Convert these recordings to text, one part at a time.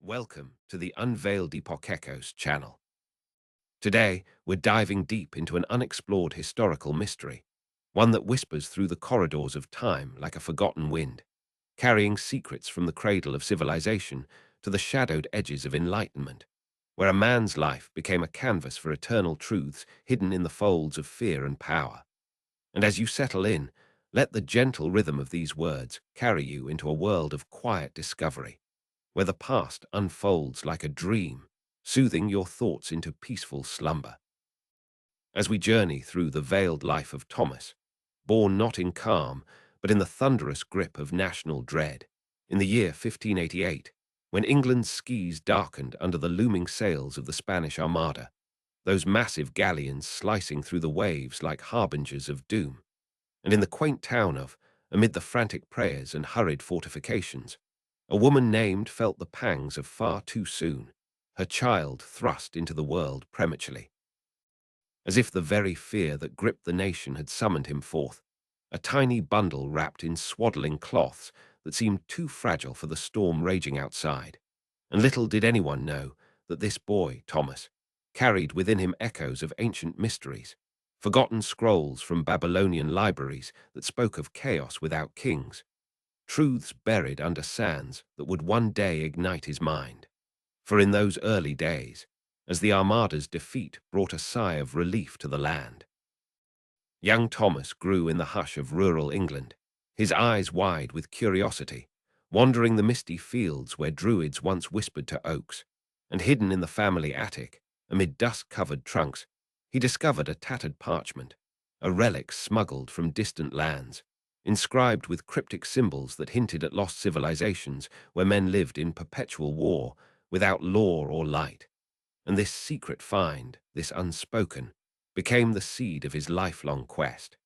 Welcome to the Unveiled Epoch Echoes channel. Today, we're diving deep into an unexplored historical mystery, one that whispers through the corridors of time like a forgotten wind, carrying secrets from the cradle of civilization to the shadowed edges of enlightenment, where a man's life became a canvas for eternal truths hidden in the folds of fear and power. And as you settle in, let the gentle rhythm of these words carry you into a world of quiet discovery, where the past unfolds like a dream, soothing your thoughts into peaceful slumber. As we journey through the veiled life of Thomas, born not in calm, but in the thunderous grip of national dread, in the year 1588, when England's skies darkened under the looming sails of the Spanish Armada, those massive galleons slicing through the waves like harbingers of doom, and in the quaint town of, amid the frantic prayers and hurried fortifications, a woman named felt the pangs of far too soon, her child thrust into the world prematurely. As if the very fear that gripped the nation had summoned him forth, a tiny bundle wrapped in swaddling cloths that seemed too fragile for the storm raging outside. And little did anyone know that this boy, Thomas, carried within him echoes of ancient mysteries, forgotten scrolls from Babylonian libraries that spoke of chaos without kings, truths buried under sands that would one day ignite his mind. For in those early days, as the Armada's defeat brought a sigh of relief to the land, young Thomas grew in the hush of rural England, his eyes wide with curiosity, wandering the misty fields where druids once whispered to oaks, and hidden in the family attic, amid dust-covered trunks, he discovered a tattered parchment, a relic smuggled from distant lands, inscribed with cryptic symbols that hinted at lost civilizations where men lived in perpetual war, without law or light. And this secret find, this unspoken, became the seed of his lifelong quest,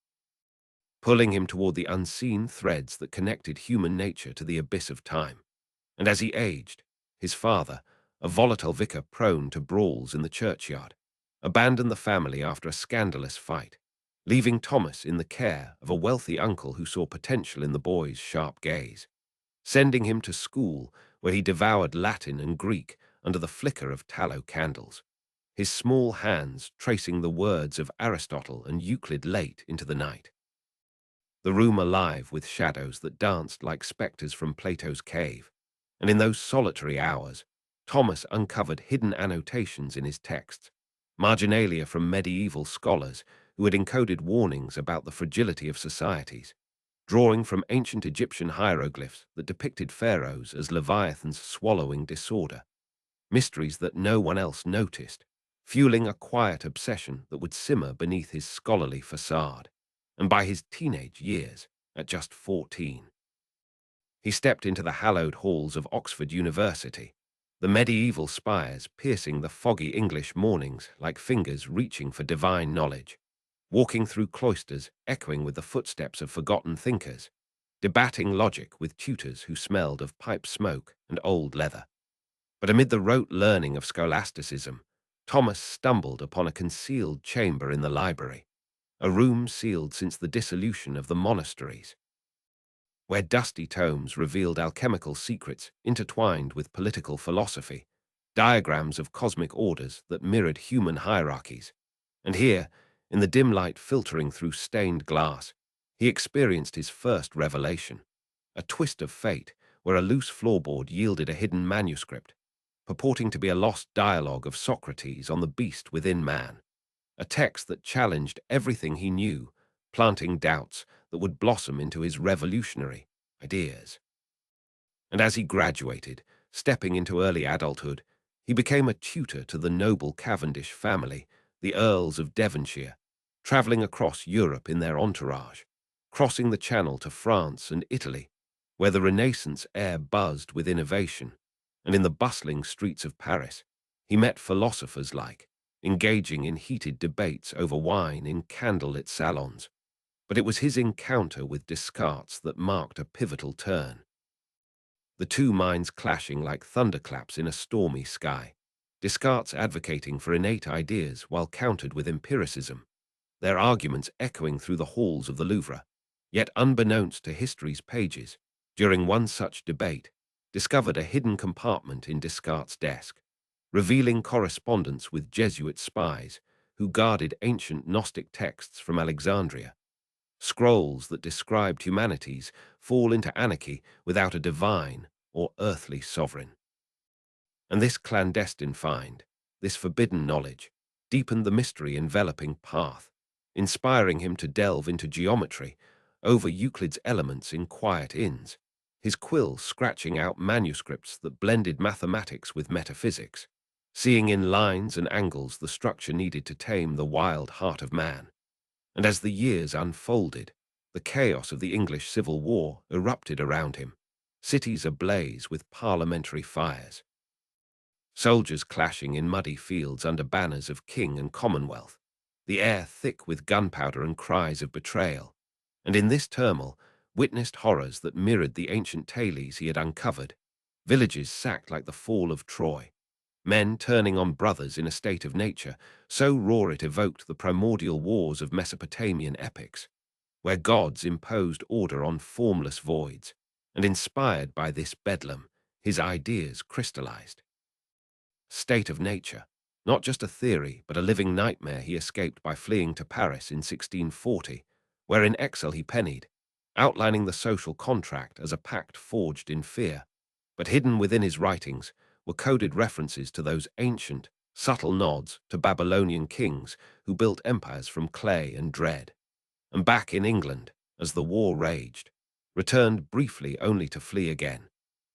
pulling him toward the unseen threads that connected human nature to the abyss of time. And as he aged, his father, a volatile vicar prone to brawls in the churchyard, abandoned the family after a scandalous fight, leaving Thomas in the care of a wealthy uncle who saw potential in the boy's sharp gaze, sending him to school where he devoured Latin and Greek under the flicker of tallow candles, his small hands tracing the words of Aristotle and Euclid late into the night. The room alive with shadows that danced like spectres from Plato's cave, and in those solitary hours, Thomas uncovered hidden annotations in his texts, marginalia from medieval scholars who had encoded warnings about the fragility of societies, drawing from ancient Egyptian hieroglyphs that depicted pharaohs as leviathans swallowing disorder, mysteries that no one else noticed, fueling a quiet obsession that would simmer beneath his scholarly facade. And by his teenage years, at just 14, he stepped into the hallowed halls of Oxford University, the medieval spires piercing the foggy English mornings like fingers reaching for divine knowledge, walking through cloisters echoing with the footsteps of forgotten thinkers, debating logic with tutors who smelled of pipe smoke and old leather. But amid the rote learning of scholasticism, Thomas stumbled upon a concealed chamber in the library, a room sealed since the dissolution of the monasteries, where dusty tomes revealed alchemical secrets intertwined with political philosophy, diagrams of cosmic orders that mirrored human hierarchies. And here, in the dim light filtering through stained glass, he experienced his first revelation, a twist of fate where a loose floorboard yielded a hidden manuscript, purporting to be a lost dialogue of Socrates on the beast within man, a text that challenged everything he knew, planting doubts that would blossom into his revolutionary ideas. And as he graduated, stepping into early adulthood, he became a tutor to the noble Cavendish family, the Earls of Devonshire, traveling across Europe in their entourage, crossing the Channel to France and Italy, where the Renaissance air buzzed with innovation, and in the bustling streets of Paris, he met philosophers like, engaging in heated debates over wine in candlelit salons. But it was his encounter with Descartes that marked a pivotal turn, the two minds clashing like thunderclaps in a stormy sky, Descartes advocating for innate ideas while countered with empiricism, their arguments echoing through the halls of the Louvre. Yet unbeknownst to history's pages, during one such debate, discovered a hidden compartment in Descartes' desk, revealing correspondence with Jesuit spies who guarded ancient Gnostic texts from Alexandria. Scrolls that described humanity's fall into anarchy without a divine or earthly sovereign. And this clandestine find, this forbidden knowledge, deepened the mystery enveloping Path, inspiring him to delve into geometry over Euclid's elements in quiet inns, his quill scratching out manuscripts that blended mathematics with metaphysics, seeing in lines and angles the structure needed to tame the wild heart of man. And as the years unfolded, the chaos of the English Civil War erupted around him, cities ablaze with parliamentary fires, soldiers clashing in muddy fields under banners of king and commonwealth, the air thick with gunpowder and cries of betrayal. And in this turmoil, witnessed horrors that mirrored the ancient tales he had uncovered, villages sacked like the fall of Troy, men turning on brothers in a state of nature, so raw it evoked the primordial wars of Mesopotamian epics, where gods imposed order on formless voids, and inspired by this bedlam, his ideas crystallized. State of nature, not just a theory, but a living nightmare he escaped by fleeing to Paris in 1640, where in exile he penned, outlining the social contract as a pact forged in fear. But hidden within his writings were coded references to those ancient, subtle nods to Babylonian kings who built empires from clay and dread. And back in England, as the war raged, returned briefly only to flee again,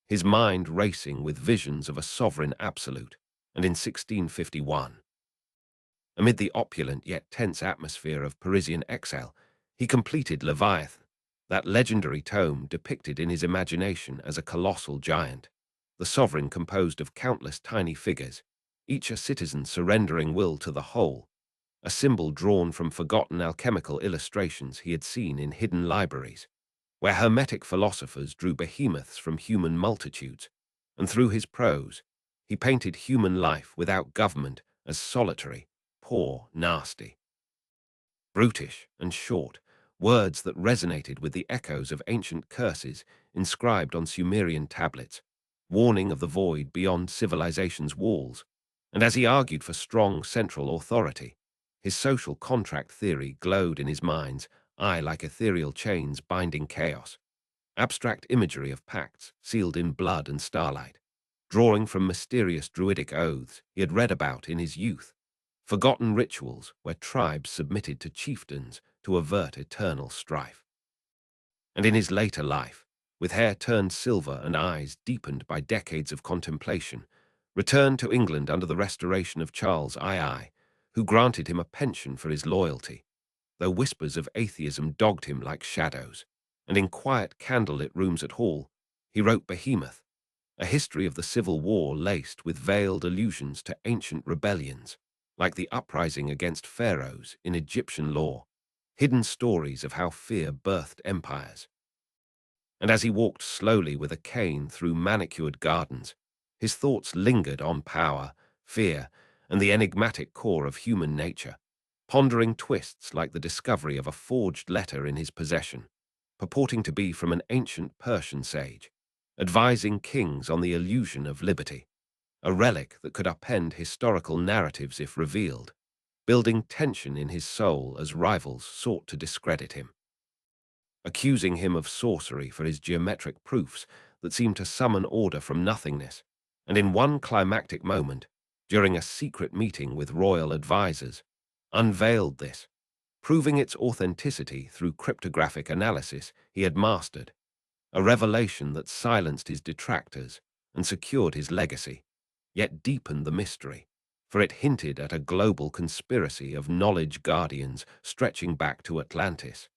his mind racing with visions of a sovereign absolute. And in 1651, amid the opulent yet tense atmosphere of Parisian exile, he completed Leviathan, that legendary tome depicted in his imagination as a colossal giant, the sovereign composed of countless tiny figures, each a citizen surrendering will to the whole, a symbol drawn from forgotten alchemical illustrations he had seen in hidden libraries, where Hermetic philosophers drew behemoths from human multitudes, and through his prose, he painted human life without government as solitary, poor, nasty, brutish, and short, words that resonated with the echoes of ancient curses inscribed on Sumerian tablets, warning of the void beyond civilization's walls. And as he argued for strong central authority, his social contract theory glowed in his mind's eye like ethereal chains binding chaos, abstract imagery of pacts sealed in blood and starlight, drawing from mysterious druidic oaths he had read about in his youth, forgotten rituals where tribes submitted to chieftains to avert eternal strife. And in his later life, with hair turned silver and eyes deepened by decades of contemplation, returned to England under the restoration of Charles II, who granted him a pension for his loyalty, though whispers of atheism dogged him like shadows. And in quiet candlelit rooms at Hall, he wrote Behemoth, a history of the Civil War laced with veiled allusions to ancient rebellions, like the uprising against pharaohs in Egyptian lore, hidden stories of how fear birthed empires. And as he walked slowly with a cane through manicured gardens, his thoughts lingered on power, fear, and the enigmatic core of human nature, pondering twists like the discovery of a forged letter in his possession, purporting to be from an ancient Persian sage, advising kings on the illusion of liberty, a relic that could upend historical narratives if revealed, building tension in his soul as rivals sought to discredit him, accusing him of sorcery for his geometric proofs that seemed to summon order from nothingness. And in one climactic moment, during a secret meeting with royal advisors, unveiled this, proving its authenticity through cryptographic analysis he had mastered, a revelation that silenced his detractors and secured his legacy, yet deepened the mystery, for it hinted at a global conspiracy of knowledge guardians stretching back to Atlantis.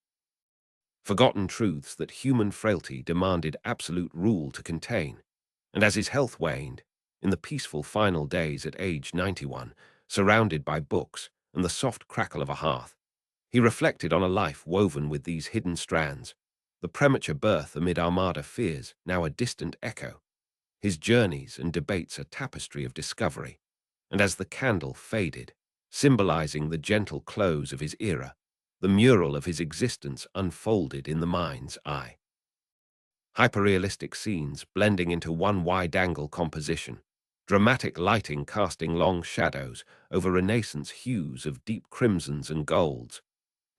Forgotten truths that human frailty demanded absolute rule to contain, and as his health waned, in the peaceful final days at age 91, surrounded by books and the soft crackle of a hearth, he reflected on a life woven with these hidden strands, the premature birth amid Armada fears now a distant echo, his journeys and debates a tapestry of discovery, and as the candle faded, symbolizing the gentle close of his era, the mural of his existence unfolded in the mind's eye. hyperrealistic scenes blending into one wide-angle composition, dramatic lighting casting long shadows over Renaissance hues of deep crimsons and golds,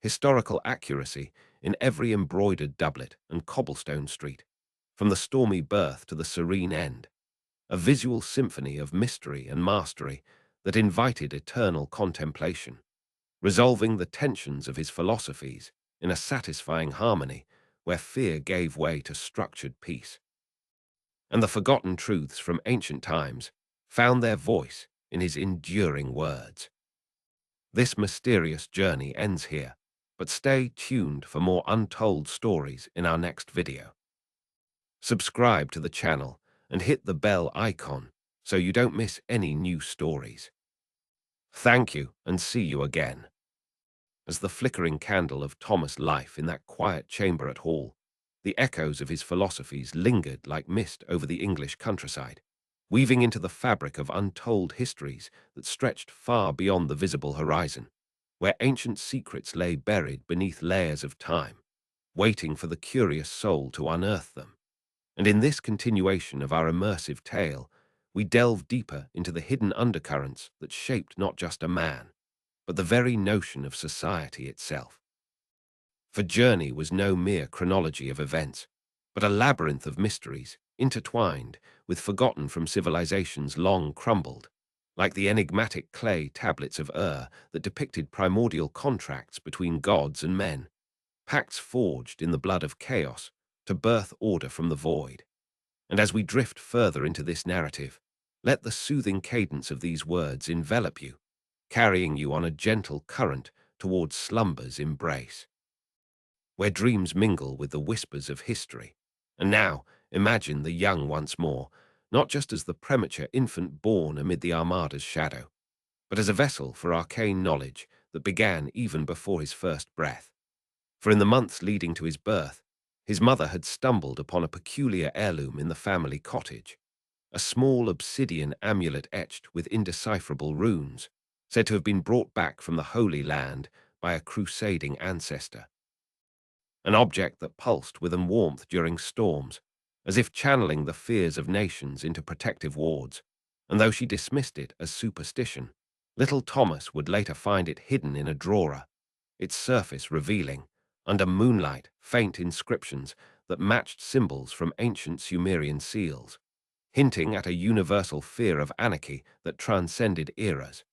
historical accuracy in every embroidered doublet and cobblestone street, from the stormy birth to the serene end, a visual symphony of mystery and mastery that invited eternal contemplation, resolving the tensions of his philosophies in a satisfying harmony where fear gave way to structured peace. And the forgotten truths from ancient times found their voice in his enduring words. This mysterious journey ends here, but stay tuned for more untold stories in our next video. Subscribe to the channel and hit the bell icon so you don't miss any new stories. Thank you, and see you again. As the flickering candle of Thomas' life in that quiet chamber at Hall, the echoes of his philosophies lingered like mist over the English countryside, weaving into the fabric of untold histories that stretched far beyond the visible horizon, where ancient secrets lay buried beneath layers of time, waiting for the curious soul to unearth them. And in this continuation of our immersive tale, we delve deeper into the hidden undercurrents that shaped not just a man, but the very notion of society itself. For Journey was no mere chronology of events, but a labyrinth of mysteries, intertwined with forgotten from civilizations long crumbled, like the enigmatic clay tablets of that depicted primordial contracts between gods and men, pacts forged in the blood of chaos to birth order from the void. And as we drift further into this narrative, let the soothing cadence of these words envelop you, carrying you on a gentle current towards slumber's embrace, where dreams mingle with the whispers of history. And now, imagine the young once more, not just as the premature infant born amid the Armada's shadow, but as a vessel for arcane knowledge that began even before his first breath. For in the months leading to his birth, his mother had stumbled upon a peculiar heirloom in the family cottage, a small obsidian amulet etched with indecipherable runes, said to have been brought back from the Holy Land by a crusading ancestor. An object that pulsed with warmth during storms, as if channeling the fears of nations into protective wards, and though she dismissed it as superstition, little Thomas would later find it hidden in a drawer, its surface revealing, under moonlight, faint inscriptions that matched symbols from ancient Sumerian seals, hinting at a universal fear of anarchy that transcended eras,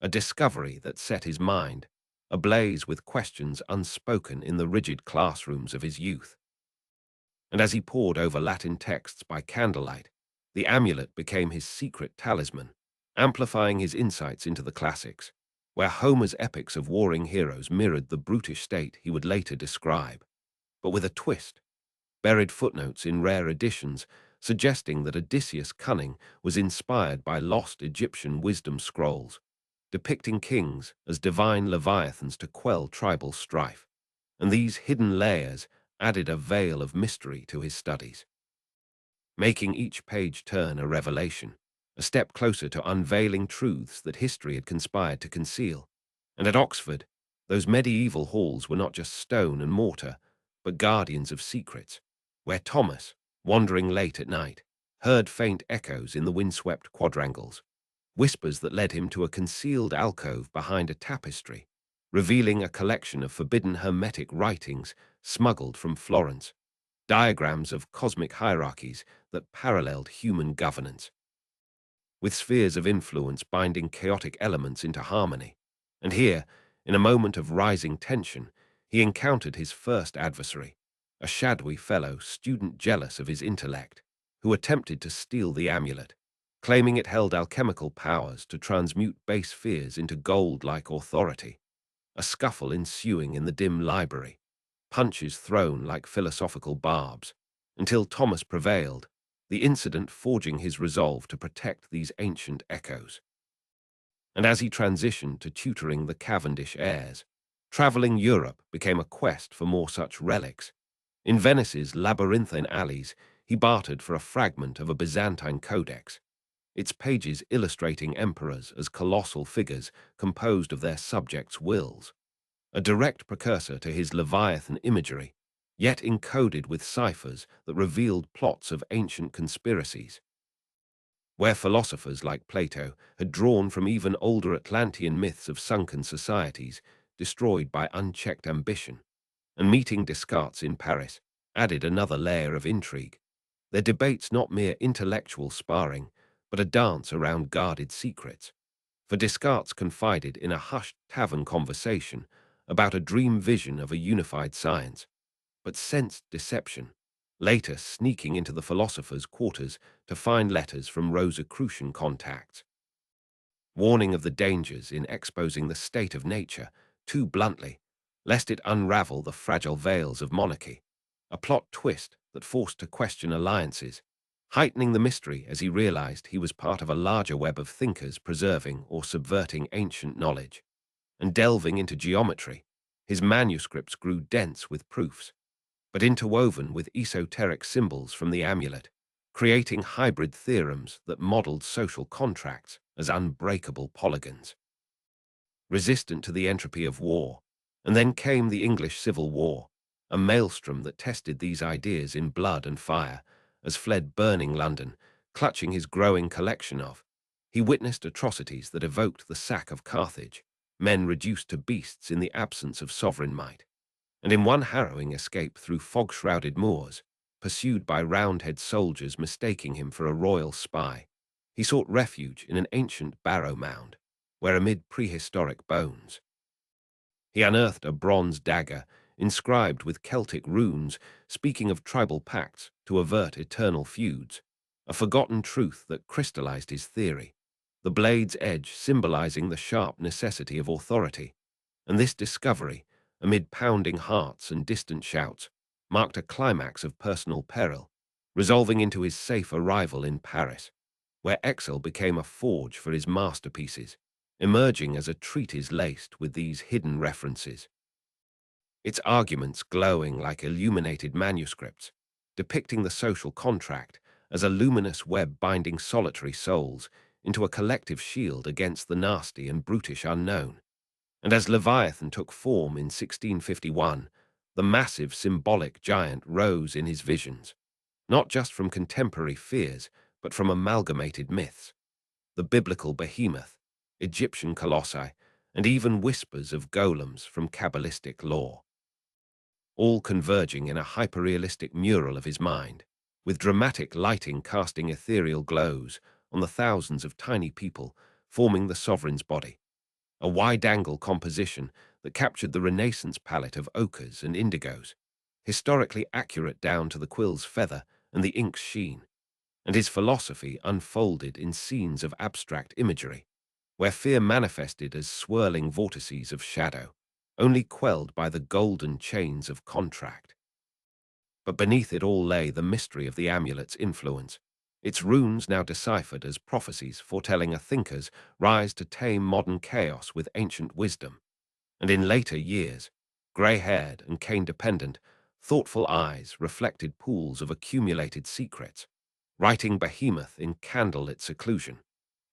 a discovery that set his mind ablaze with questions unspoken in the rigid classrooms of his youth. And as he pored over Latin texts by candlelight, the amulet became his secret talisman, amplifying his insights into the classics, where Homer's epics of warring heroes mirrored the brutish state he would later describe, but with a twist, buried footnotes in rare editions suggesting that Odysseus' cunning was inspired by lost Egyptian wisdom scrolls, depicting kings as divine leviathans to quell tribal strife, and these hidden layers added a veil of mystery to his studies, making each page turn a revelation, a step closer to unveiling truths that history had conspired to conceal. And at Oxford, those medieval halls were not just stone and mortar, but guardians of secrets, where Thomas, wandering late at night, heard faint echoes in the windswept quadrangles, whispers that led him to a concealed alcove behind a tapestry, revealing a collection of forbidden hermetic writings smuggled from Florence, diagrams of cosmic hierarchies that paralleled human governance, with spheres of influence binding chaotic elements into harmony. And here, in a moment of rising tension, he encountered his first adversary, a shadowy fellow student jealous of his intellect, who attempted to steal the amulet, claiming it held alchemical powers to transmute base fears into gold-like authority. A scuffle ensuing in the dim library, punches thrown like philosophical barbs, until Thomas prevailed, the incident forging his resolve to protect these ancient echoes. And as he transitioned to tutoring the Cavendish heirs, traveling Europe became a quest for more such relics. In Venice's labyrinthine alleys, he bartered for a fragment of a Byzantine codex, its pages illustrating emperors as colossal figures composed of their subjects' wills, a direct precursor to his Leviathan imagery, yet encoded with ciphers that revealed plots of ancient conspiracies. Where philosophers like Plato had drawn from even older Atlantean myths of sunken societies destroyed by unchecked ambition, and meeting Descartes in Paris added another layer of intrigue. Their debates not mere intellectual sparring, but a dance around guarded secrets. For Descartes confided in a hushed tavern conversation about a dream vision of a unified science, but sensed deception, later sneaking into the philosopher's quarters to find letters from Rosicrucian contacts, warning of the dangers in exposing the state of nature too bluntly, lest it unravel the fragile veils of monarchy, a plot twist that forced to question alliances, heightening the mystery as he realized he was part of a larger web of thinkers preserving or subverting ancient knowledge. And delving into geometry, his manuscripts grew dense with proofs, but interwoven with esoteric symbols from the amulet, creating hybrid theorems that modeled social contracts as unbreakable polygons. Resistant to the entropy of war, and then came the English Civil War, a maelstrom that tested these ideas in blood and fire, as fled burning London, clutching his growing collection of. He witnessed atrocities that evoked the sack of Carthage, men reduced to beasts in the absence of sovereign might. And in one harrowing escape through fog-shrouded moors, pursued by Roundhead soldiers mistaking him for a royal spy, he sought refuge in an ancient barrow mound, where amid prehistoric bones, he unearthed a bronze dagger inscribed with Celtic runes speaking of tribal pacts to avert eternal feuds, a forgotten truth that crystallized his theory, the blade's edge symbolizing the sharp necessity of authority. And this discovery, amid pounding hearts and distant shouts, marked a climax of personal peril, resolving into his safe arrival in Paris, where exile became a forge for his masterpieces, emerging as a treatise laced with these hidden references. Its arguments glowing like illuminated manuscripts, depicting the social contract as a luminous web binding solitary souls into a collective shield against the nasty and brutish unknown. And as Leviathan took form in 1651, the massive symbolic giant rose in his visions, not just from contemporary fears, but from amalgamated myths. The biblical behemoth, Egyptian colossi, and even whispers of golems from Kabbalistic lore, all converging in a hyperrealistic mural of his mind, with dramatic lighting casting ethereal glows on the thousands of tiny people forming the sovereign's body, a wide-angle composition that captured the Renaissance palette of ochres and indigos, historically accurate down to the quill's feather and the ink's sheen, and his philosophy unfolded in scenes of abstract imagery, where fear manifested as swirling vortices of shadow, only quelled by the golden chains of contract. But beneath it all lay the mystery of the amulet's influence, its runes now deciphered as prophecies foretelling a thinker's rise to tame modern chaos with ancient wisdom. And in later years, grey-haired and cane-dependent, thoughtful eyes reflected pools of accumulated secrets, writing behemoth in candlelit seclusion,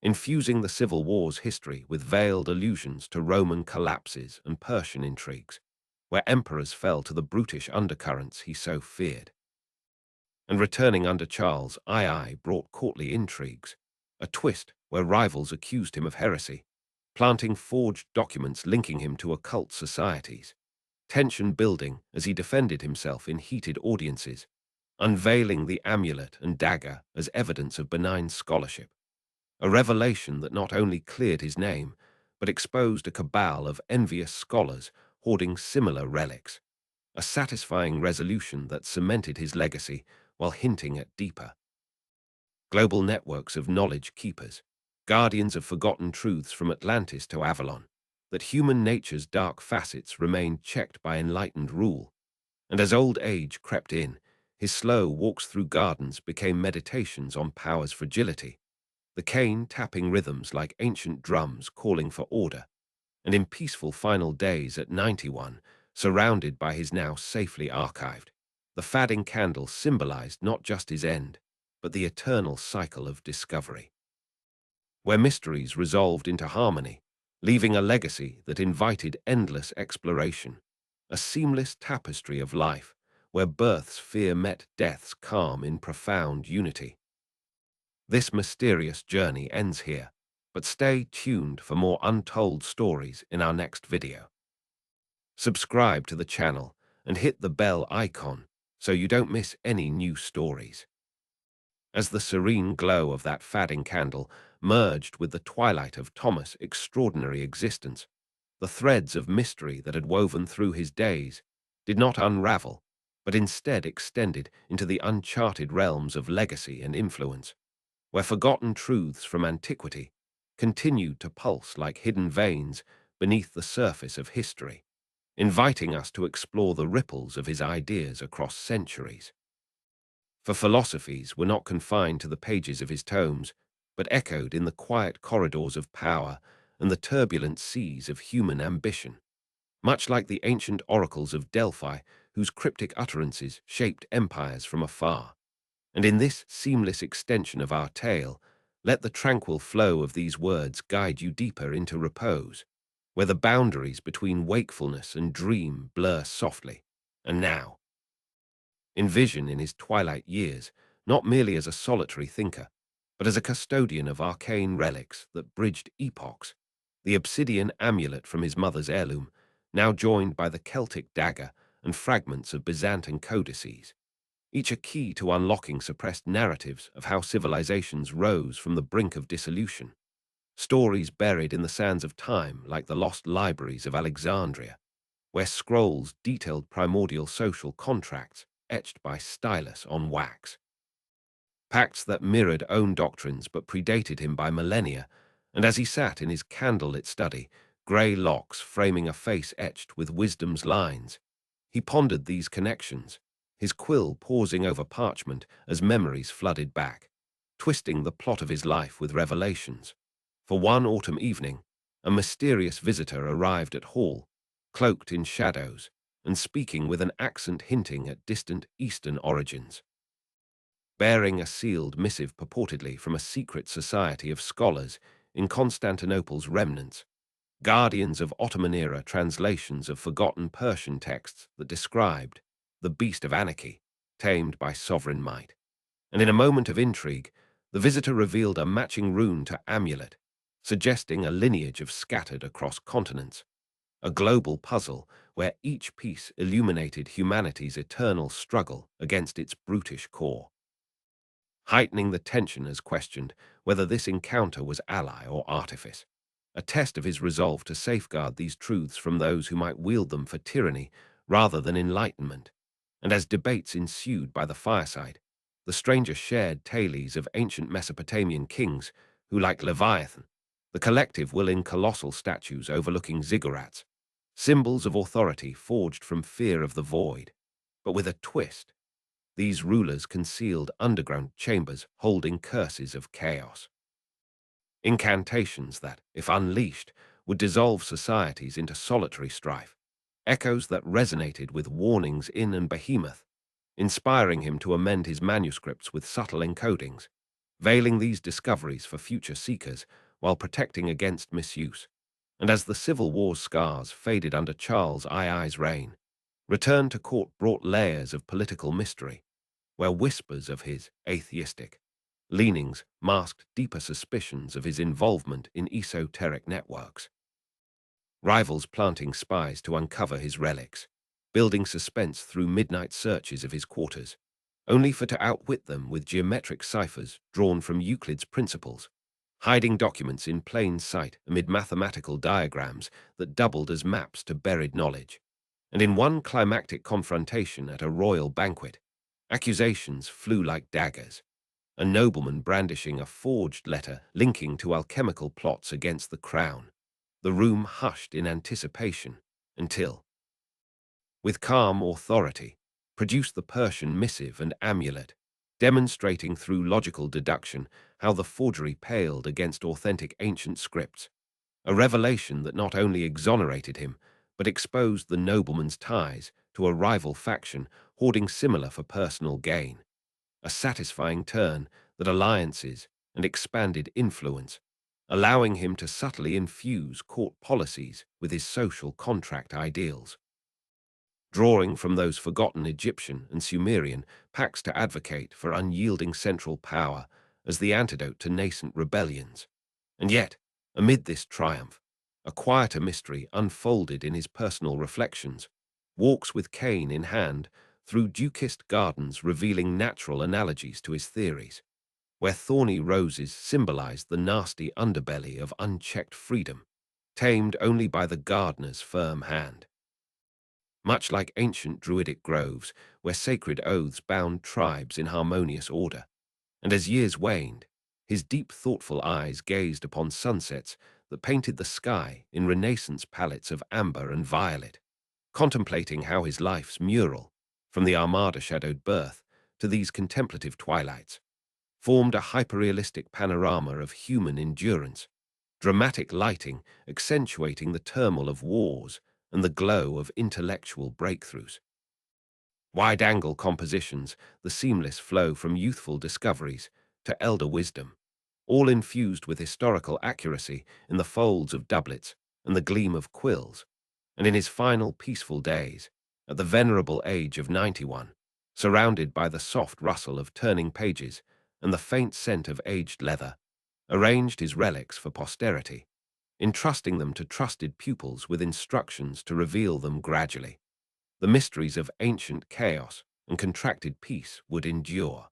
infusing the Civil War's history with veiled allusions to Roman collapses and Persian intrigues, where emperors fell to the brutish undercurrents he so feared. And returning under Charles II brought courtly intrigues, a twist where rivals accused him of heresy, planting forged documents linking him to occult societies, tension building as he defended himself in heated audiences, unveiling the amulet and dagger as evidence of benign scholarship, a revelation that not only cleared his name, but exposed a cabal of envious scholars hoarding similar relics, a satisfying resolution that cemented his legacy while hinting at deeper global networks of knowledge keepers, guardians of forgotten truths from Atlantis to Avalon, that human nature's dark facets remained checked by enlightened rule. And as old age crept in, his slow walks through gardens became meditations on power's fragility, the cane tapping rhythms like ancient drums calling for order, and in peaceful final days at 91, surrounded by his now safely archived, the fading candle symbolized not just his end, but the eternal cycle of discovery, where mysteries resolved into harmony, leaving a legacy that invited endless exploration, a seamless tapestry of life, where birth's fear met death's calm in profound unity. This mysterious journey ends here, but stay tuned for more untold stories in our next video. Subscribe to the channel and hit the bell icon so you don't miss any new stories. As the serene glow of that fading candle merged with the twilight of Thomas' extraordinary existence, the threads of mystery that had woven through his days did not unravel, but instead extended into the uncharted realms of legacy and influence, where forgotten truths from antiquity continued to pulse like hidden veins beneath the surface of history, inviting us to explore the ripples of his ideas across centuries. For philosophies were not confined to the pages of his tomes, but echoed in the quiet corridors of power and the turbulent seas of human ambition, much like the ancient oracles of Delphi, whose cryptic utterances shaped empires from afar. And in this seamless extension of our tale, let the tranquil flow of these words guide you deeper into repose, where the boundaries between wakefulness and dream blur softly. And now, envision in his twilight years, not merely as a solitary thinker, but as a custodian of arcane relics that bridged epochs, the obsidian amulet from his mother's heirloom, now joined by the Celtic dagger and fragments of Byzantine codices, each a key to unlocking suppressed narratives of how civilizations rose from the brink of dissolution, stories buried in the sands of time like the lost libraries of Alexandria, where scrolls detailed primordial social contracts etched by stylus on wax. Pacts that mirrored own doctrines but predated him by millennia, and as he sat in his candlelit study, grey locks framing a face etched with wisdom's lines, he pondered these connections, his quill pausing over parchment as memories flooded back, twisting the plot of his life with revelations. For one autumn evening, a mysterious visitor arrived at hall, cloaked in shadows, and speaking with an accent hinting at distant Eastern origins. Bearing a sealed missive purportedly from a secret society of scholars in Constantinople's remnants, guardians of Ottoman-era translations of forgotten Persian texts that described the beast of anarchy, tamed by sovereign might. And in a moment of intrigue, the visitor revealed a matching rune to amulet, suggesting a lineage of scattered across continents, a global puzzle where each piece illuminated humanity's eternal struggle against its brutish core. Heightening the tension as questioned whether this encounter was ally or artifice, a test of his resolve to safeguard these truths from those who might wield them for tyranny rather than enlightenment. And as debates ensued by the fireside, the stranger shared tales of ancient Mesopotamian kings who, like Leviathan, the collective will in colossal statues overlooking ziggurats, symbols of authority forged from fear of the void. But with a twist, these rulers concealed underground chambers holding curses of chaos. Incantations that, if unleashed, would dissolve societies into solitary strife, echoes that resonated with warnings in and behemoth, inspiring him to amend his manuscripts with subtle encodings, veiling these discoveries for future seekers while protecting against misuse. And as the Civil War's scars faded under Charles II's reign, return to court brought layers of political mystery, where whispers of his atheistic leanings masked deeper suspicions of his involvement in esoteric networks. Rivals planting spies to uncover his relics, building suspense through midnight searches of his quarters, only for to outwit them with geometric ciphers drawn from Euclid's principles, hiding documents in plain sight amid mathematical diagrams that doubled as maps to buried knowledge. And in one climactic confrontation at a royal banquet, accusations flew like daggers, a nobleman brandishing a forged letter linking to alchemical plots against the crown. The room hushed in anticipation until, with calm authority, produced the Persian missive and amulet, demonstrating through logical deduction how the forgery paled against authentic ancient scripts, a revelation that not only exonerated him, but exposed the nobleman's ties to a rival faction hoarding similar for personal gain, a satisfying turn that alliances and expanded influence, allowing him to subtly infuse court policies with his social contract ideals. drawing from those forgotten Egyptian and Sumerian pacts to advocate for unyielding central power as the antidote to nascent rebellions. And yet, amid this triumph, a quieter mystery unfolded in his personal reflections, walks with cane in hand through dukist gardens revealing natural analogies to his theories, where thorny roses symbolized the nasty underbelly of unchecked freedom, tamed only by the gardener's firm hand. Much like ancient druidic groves, where sacred oaths bound tribes in harmonious order, and as years waned, his deep, thoughtful eyes gazed upon sunsets that painted the sky in Renaissance palettes of amber and violet, contemplating how his life's mural, from the Armada-shadowed birth to these contemplative twilights, formed a hyperrealistic panorama of human endurance, dramatic lighting accentuating the turmoil of wars and the glow of intellectual breakthroughs. Wide-angle compositions, the seamless flow from youthful discoveries to elder wisdom, all infused with historical accuracy in the folds of doublets and the gleam of quills, and in his final peaceful days, at the venerable age of 91, surrounded by the soft rustle of turning pages and the faint scent of aged leather, arranged his relics for posterity, entrusting them to trusted pupils with instructions to reveal them gradually. The mysteries of ancient chaos and contracted peace would endure.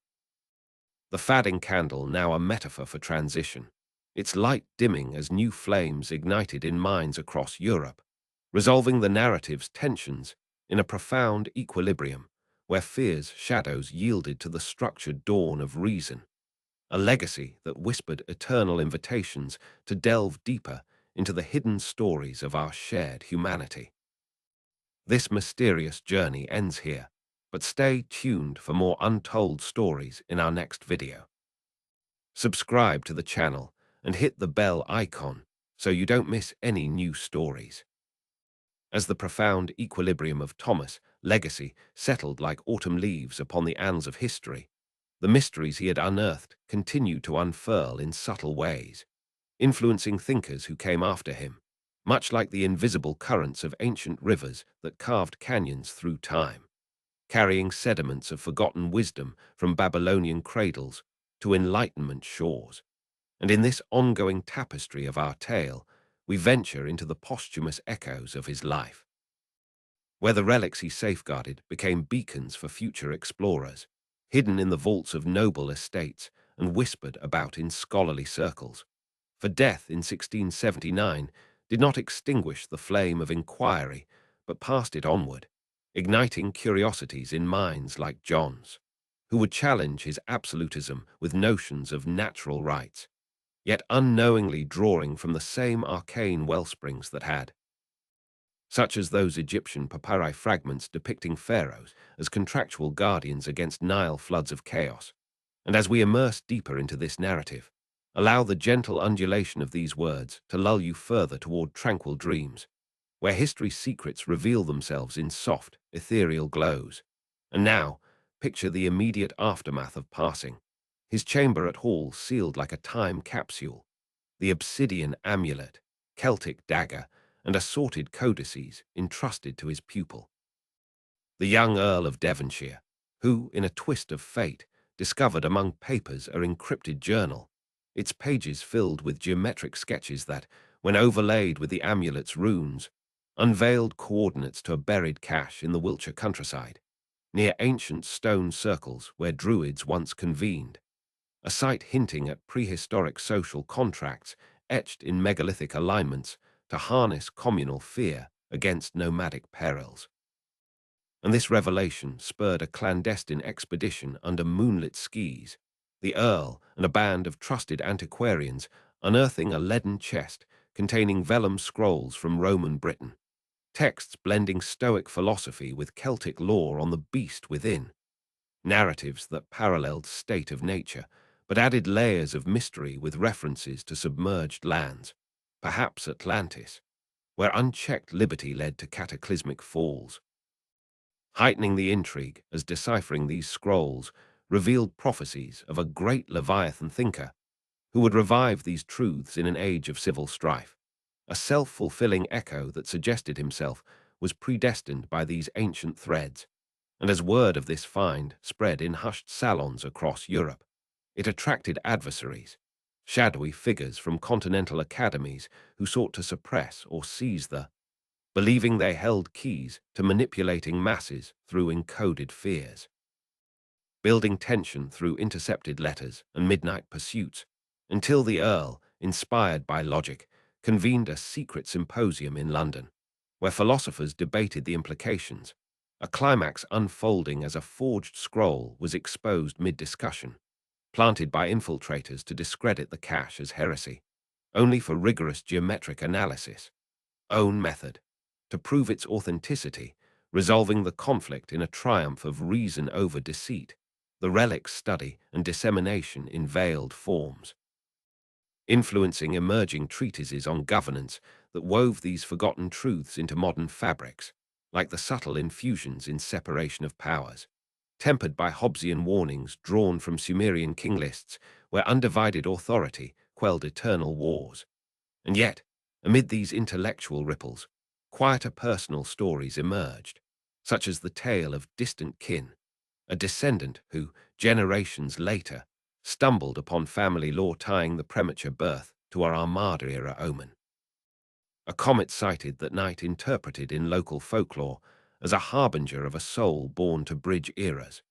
The fading candle, now a metaphor for transition, its light dimming as new flames ignited in minds across Europe, resolving the narrative's tensions in a profound equilibrium where fear's shadows yielded to the structured dawn of reason, a legacy that whispered eternal invitations to delve deeper into the hidden stories of our shared humanity. This mysterious journey ends here, but stay tuned for more untold stories in our next video. Subscribe to the channel and hit the bell icon so you don't miss any new stories. As the profound equilibrium of Thomas' legacy settled like autumn leaves upon the annals of history, the mysteries he had unearthed continued to unfurl in subtle ways, influencing thinkers who came after him, much like the invisible currents of ancient rivers that carved canyons through time, carrying sediments of forgotten wisdom from Babylonian cradles to Enlightenment shores. And in this ongoing tapestry of our tale, we venture into the posthumous echoes of his life, where the relics he safeguarded became beacons for future explorers, hidden in the vaults of noble estates and whispered about in scholarly circles. For death in 1679 did not extinguish the flame of inquiry, but passed it onward, igniting curiosities in minds like John's, who would challenge his absolutism with notions of natural rights, yet unknowingly drawing from the same arcane wellsprings that had, such as those Egyptian papyri fragments depicting pharaohs as contractual guardians against Nile floods of chaos. And as we immerse deeper into this narrative, allow the gentle undulation of these words to lull you further toward tranquil dreams, where history's secrets reveal themselves in soft, ethereal glows. And now, picture the immediate aftermath of passing, his chamber at Hall sealed like a time capsule, the obsidian amulet, Celtic dagger, and assorted codices entrusted to his pupil. The young Earl of Devonshire, who, in a twist of fate, discovered among papers an encrypted journal, its pages filled with geometric sketches that, when overlaid with the amulet's runes, unveiled coordinates to a buried cache in the Wiltshire countryside, near ancient stone circles where druids once convened, a site hinting at prehistoric social contracts etched in megalithic alignments to harness communal fear against nomadic perils. And this revelation spurred a clandestine expedition under moonlit skies, the Earl and a band of trusted antiquarians unearthing a leaden chest containing vellum scrolls from Roman Britain, texts blending Stoic philosophy with Celtic lore on the beast within, narratives that paralleled state of nature, but added layers of mystery with references to submerged lands, perhaps Atlantis, where unchecked liberty led to cataclysmic falls. Heightening the intrigue as deciphering these scrolls revealed prophecies of a great Leviathan thinker who would revive these truths in an age of civil strife, a self-fulfilling echo that suggested himself was predestined by these ancient threads, and as word of this find spread in hushed salons across Europe, it attracted adversaries, shadowy figures from continental academies who sought to suppress or seize believing they held keys to manipulating masses through encoded fears. Building tension through intercepted letters and midnight pursuits, until the Earl, inspired by logic, convened a secret symposium in London, where philosophers debated the implications, a climax unfolding as a forged scroll was exposed mid-discussion, planted by infiltrators to discredit the cache as heresy, only for rigorous geometric analysis, own method, to prove its authenticity, resolving the conflict in a triumph of reason over deceit, the relic's study and dissemination in veiled forms, influencing emerging treatises on governance that wove these forgotten truths into modern fabrics, like the subtle infusions in separation of powers, tempered by Hobbesian warnings drawn from Sumerian king lists where undivided authority quelled eternal wars. And yet, amid these intellectual ripples, quieter personal stories emerged, such as the tale of distant kin, a descendant who, generations later, stumbled upon family law tying the premature birth to our Armada-era omen. A comet sighted that night interpreted in local folklore as a harbinger of a soul born to bridge eras,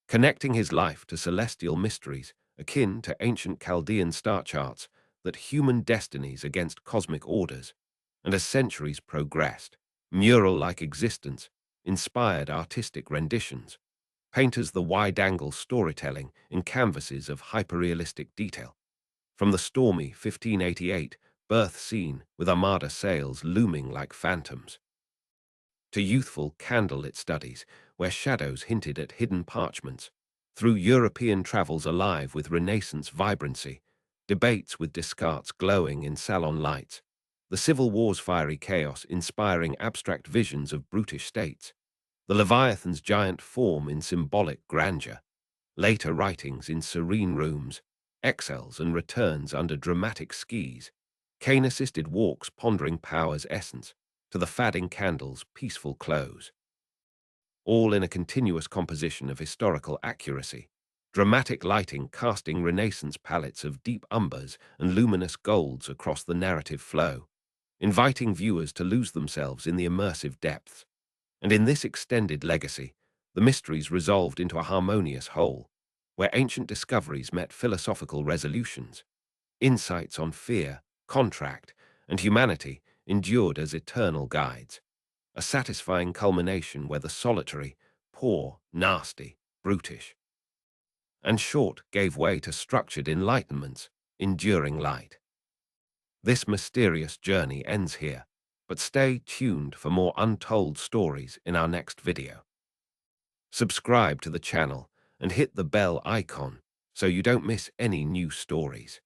connecting his life to celestial mysteries akin to ancient Chaldean star charts that human destinies against cosmic orders, and as centuries progressed, mural-like existence inspired artistic renditions, painters the wide-angle storytelling in canvases of hyperrealistic detail, from the stormy 1588 birth scene with Armada sails looming like phantoms, to youthful candlelit studies where shadows hinted at hidden parchments, through European travels alive with Renaissance vibrancy, debates with Descartes glowing in salon lights, the Civil War's fiery chaos inspiring abstract visions of brutish states, the Leviathan's giant form in symbolic grandeur, later writings in serene rooms, excels and returns under dramatic skis, cane-assisted walks pondering power's essence, to the fadding candle's peaceful close, all in a continuous composition of historical accuracy, dramatic lighting casting Renaissance palettes of deep umbers and luminous golds across the narrative flow, inviting viewers to lose themselves in the immersive depths. And in this extended legacy, the mysteries resolved into a harmonious whole, where ancient discoveries met philosophical resolutions, insights on fear, contract, and humanity endured as eternal guides, a satisfying culmination where the solitary, poor, nasty, brutish, and short gave way to structured enlightenment's enduring light. This mysterious journey ends here, but stay tuned for more untold stories in our next video. Subscribe to the channel and hit the bell icon so you don't miss any new stories.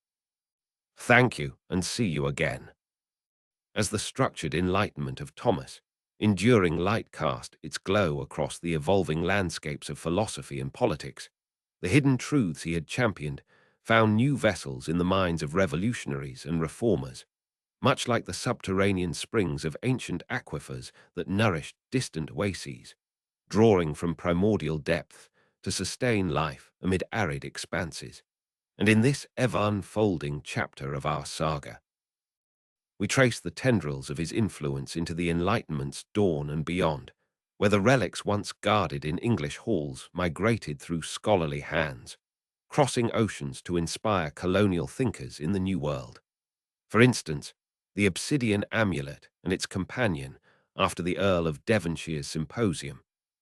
Thank you and see you again. As the structured enlightenment of Thomas, enduring light cast its glow across the evolving landscapes of philosophy and politics, the hidden truths he had championed found new vessels in the minds of revolutionaries and reformers, much like the subterranean springs of ancient aquifers that nourished distant oases, drawing from primordial depth to sustain life amid arid expanses. And in this ever-unfolding chapter of our saga, we trace the tendrils of his influence into the Enlightenment's dawn and beyond, where the relics once guarded in English halls migrated through scholarly hands, crossing oceans to inspire colonial thinkers in the New World. For instance, the obsidian amulet and its companion, after the Earl of Devonshire's symposium,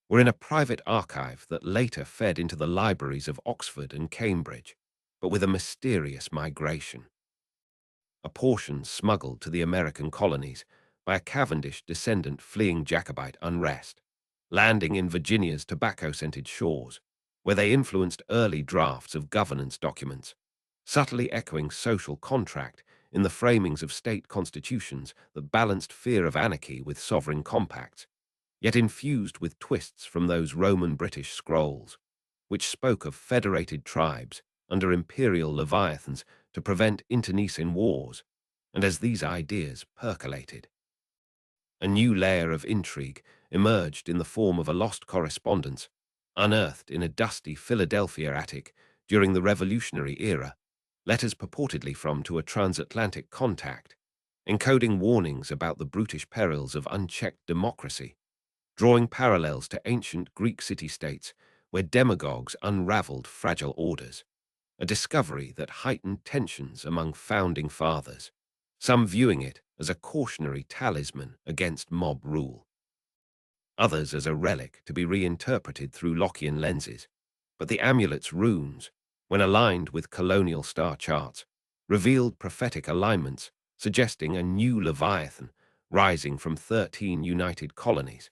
were in a private archive that later fed into the libraries of Oxford and Cambridge, but with a mysterious migration. A portion smuggled to the American colonies by a Cavendish descendant fleeing Jacobite unrest, landing in Virginia's tobacco-scented shores, where they influenced early drafts of governance documents, subtly echoing social contract in the framings of state constitutions that balanced fear of anarchy with sovereign compacts, yet infused with twists from those Roman British scrolls, which spoke of federated tribes under imperial leviathans to prevent internecine wars. And as these ideas percolated, A new layer of intrigue emerged in the form of a lost correspondence, unearthed in a dusty Philadelphia attic during the Revolutionary era, letters purportedly from to a transatlantic contact, encoding warnings about the brutish perils of unchecked democracy, drawing parallels to ancient Greek city-states where demagogues unraveled fragile orders, a discovery that heightened tensions among founding fathers, some viewing it as a cautionary talisman against mob rule, others as a relic to be reinterpreted through Lockean lenses. But the amulet's runes, when aligned with colonial star charts, revealed prophetic alignments suggesting a new Leviathan rising from 13 united colonies,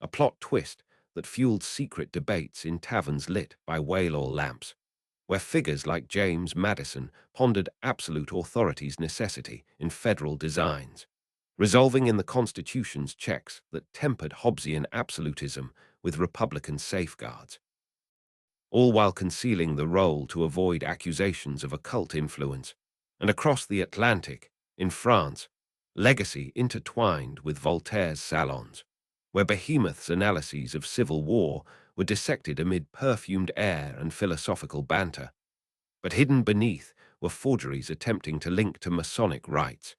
a plot twist that fueled secret debates in taverns lit by whale-oil lamps, where figures like James Madison pondered absolute authority's necessity in federal designs, resolving in the Constitution's checks that tempered Hobbesian absolutism with Republican safeguards, all while concealing the role to avoid accusations of occult influence. And across the Atlantic, in France, legacy intertwined with Voltaire's salons, where Behemoth's analyses of civil war were dissected amid perfumed air and philosophical banter. But hidden beneath were forgeries attempting to link to Masonic rites,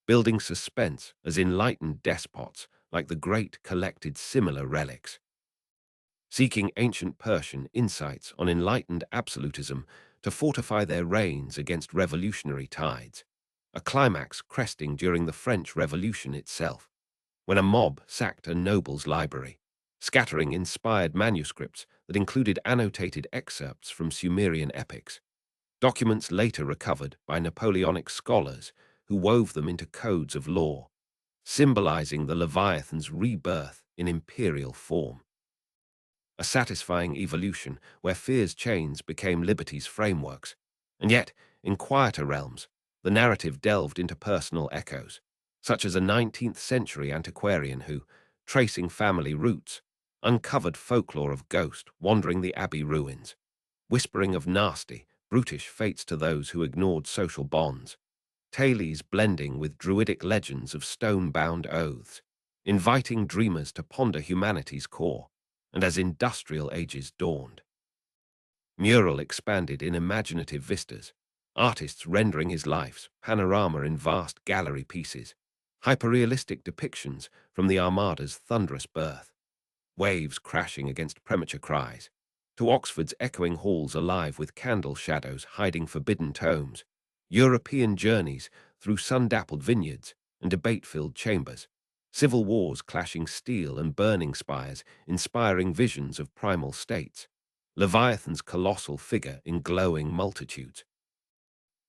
building suspense as enlightened despots like the great collected similar relics, seeking ancient Persian insights on enlightened absolutism to fortify their reigns against revolutionary tides, a climax cresting during the French Revolution itself, when a mob sacked a noble's library, scattering inspired manuscripts that included annotated excerpts from Sumerian epics, documents later recovered by Napoleonic scholars who wove them into codes of law, symbolizing the Leviathan's rebirth in imperial form. A satisfying evolution where fear's chains became liberty's frameworks. And yet, in quieter realms, the narrative delved into personal echoes, such as a 19th-century antiquarian who, tracing family roots, uncovered folklore of ghosts wandering the abbey ruins, whispering of nasty, brutish fates to those who ignored social bonds, tales blending with druidic legends of stone-bound oaths, inviting dreamers to ponder humanity's core. And as industrial ages dawned, mural expanded in imaginative vistas, artists rendering his life's panorama in vast gallery pieces, hyperrealistic depictions from the Armada's thunderous birth, waves crashing against premature cries, to Oxford's echoing halls alive with candle shadows hiding forbidden tomes, European journeys through sun-dappled vineyards and debate-filled chambers, civil wars clashing steel and burning spires, inspiring visions of primal states, Leviathan's colossal figure in glowing multitudes.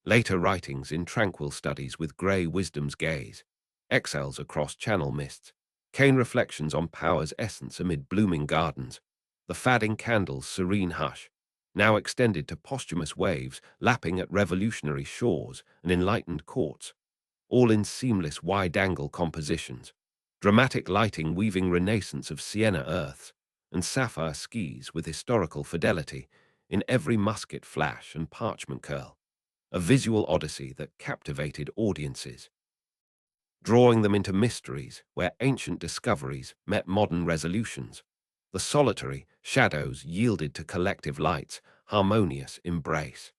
Later writings in tranquil studies with grey wisdom's gaze, exiles across channel mists, Cain reflections on power's essence amid blooming gardens, the fading candle's serene hush, now extended to posthumous waves lapping at revolutionary shores and enlightened courts, all in seamless wide-angle compositions, dramatic lighting weaving renaissance of Sienna earths and sapphire skies with historical fidelity in every musket flash and parchment curl, a visual odyssey that captivated audiences, drawing them into mysteries where ancient discoveries met modern resolutions. The solitary shadows yielded to collective light's harmonious embrace.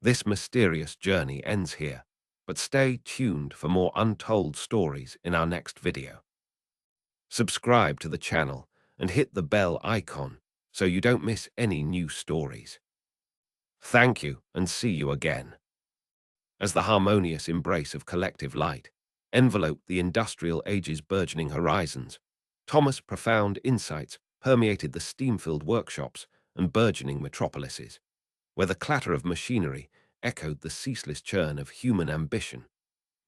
This mysterious journey ends here, but stay tuned for more untold stories in our next video. Subscribe to the channel and hit the bell icon so you don't miss any new stories. Thank you and see you again. As the harmonious embrace of collective light enveloped the industrial age's burgeoning horizons, Thomas' profound insights permeated the steam-filled workshops and burgeoning metropolises, where the clatter of machinery echoed the ceaseless churn of human ambition,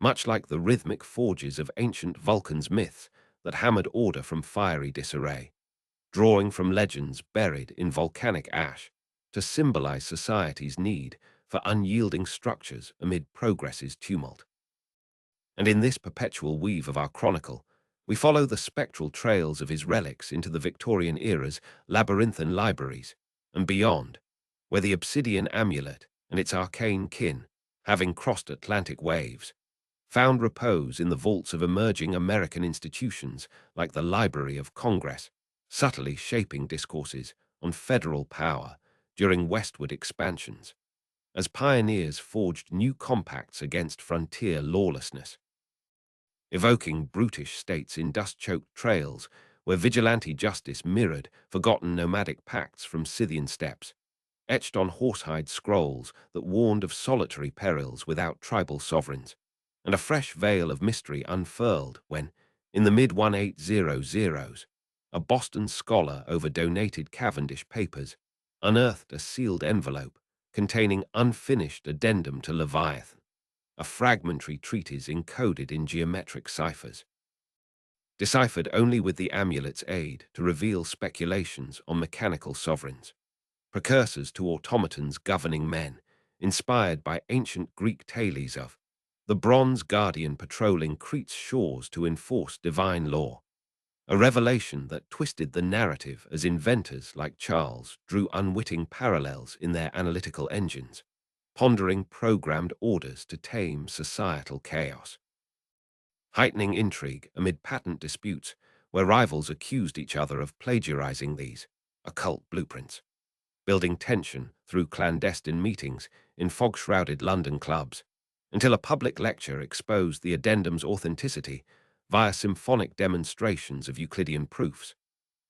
much like the rhythmic forges of ancient Vulcan's myths that hammered order from fiery disarray, drawing from legends buried in volcanic ash to symbolize society's need for unyielding structures amid progress's tumult. And in this perpetual weave of our chronicle, we follow the spectral trails of his relics into the Victorian era's labyrinthine libraries and beyond, where the obsidian amulet and its arcane kin, having crossed Atlantic waves, found repose in the vaults of emerging American institutions like the Library of Congress, subtly shaping discourses on federal power during westward expansions, as pioneers forged new compacts against frontier lawlessness, evoking brutish states in dust-choked trails where vigilante justice mirrored forgotten nomadic pacts from Scythian steppes, etched on horsehide scrolls that warned of solitary perils without tribal sovereigns, and a fresh veil of mystery unfurled when, in the mid-1800s, a Boston scholar over donated Cavendish papers unearthed a sealed envelope containing unfinished addendum to Leviathan, a fragmentary treatise encoded in geometric ciphers, deciphered only with the amulet's aid to reveal speculations on mechanical sovereigns, precursors to automatons governing men, inspired by ancient Greek tales of the bronze guardian patrolling Crete's shores to enforce divine law, a revelation that twisted the narrative as inventors like Charles drew unwitting parallels in their analytical engines, pondering programmed orders to tame societal chaos, heightening intrigue amid patent disputes where rivals accused each other of plagiarizing these occult blueprints, building tension through clandestine meetings in fog-shrouded London clubs, until a public lecture exposed the addendum's authenticity via symphonic demonstrations of Euclidean proofs,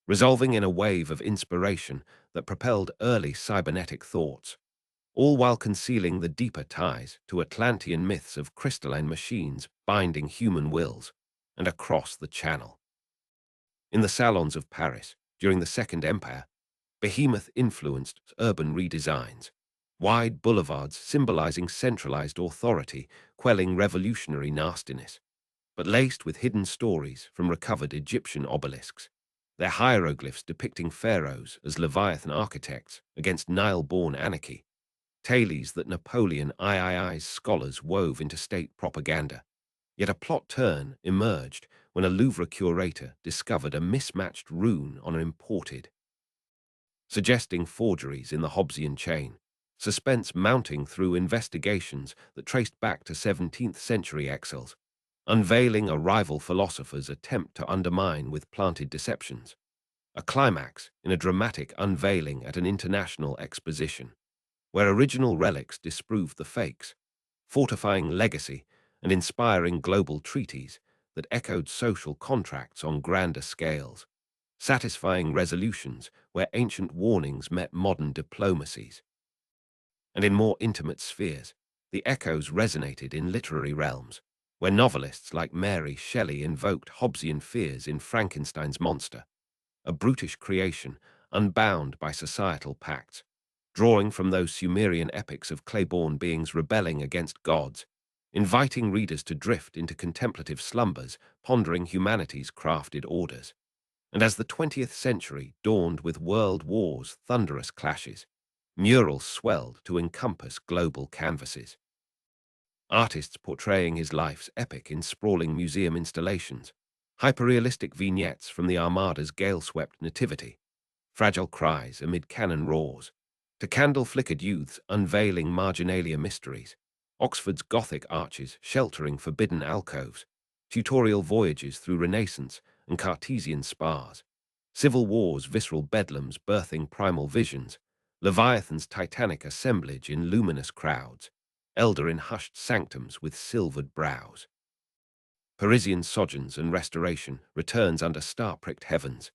resolving in a wave of inspiration that propelled early cybernetic thoughts, all while concealing the deeper ties to Atlantean myths of crystalline machines binding human wills, and across the Channel. In the salons of Paris, during the Second Empire, behemoth-influenced urban redesigns, wide boulevards symbolizing centralized authority, quelling revolutionary nastiness, but laced with hidden stories from recovered Egyptian obelisks, their hieroglyphs depicting pharaohs as Leviathan architects against Nile-born anarchy, tales that Napoleon III's scholars wove into state propaganda. Yet a plot turn emerged when a Louvre curator discovered a mismatched rune on an imported, suggesting forgeries in the Hobbesian chain, suspense mounting through investigations that traced back to 17th century exiles, unveiling a rival philosopher's attempt to undermine with planted deceptions, a climax in a dramatic unveiling at an international exposition, where original relics disproved the fakes, fortifying legacy and inspiring global treaties that echoed social contracts on grander scales, satisfying resolutions where ancient warnings met modern diplomacies. And in more intimate spheres, the echoes resonated in literary realms, where novelists like Mary Shelley invoked Hobbesian fears in Frankenstein's monster, a brutish creation unbound by societal pacts, drawing from those Sumerian epics of clay-born beings rebelling against gods, inviting readers to drift into contemplative slumbers, pondering humanity's crafted orders. And as the 20th century dawned with world wars' thunderous clashes, murals swelled to encompass global canvases, artists portraying his life's epic in sprawling museum installations, hyperrealistic vignettes from the Armada's gale-swept nativity, fragile cries amid cannon roars, to candle-flickered youths unveiling marginalia mysteries, Oxford's Gothic arches sheltering forbidden alcoves, tutorial voyages through Renaissance and Cartesian spars, civil wars' visceral bedlams birthing primal visions, Leviathan's titanic assemblage in luminous crowds, elder in hushed sanctums with silvered brows. Parisian sojourns and restoration returns under star-pricked heavens,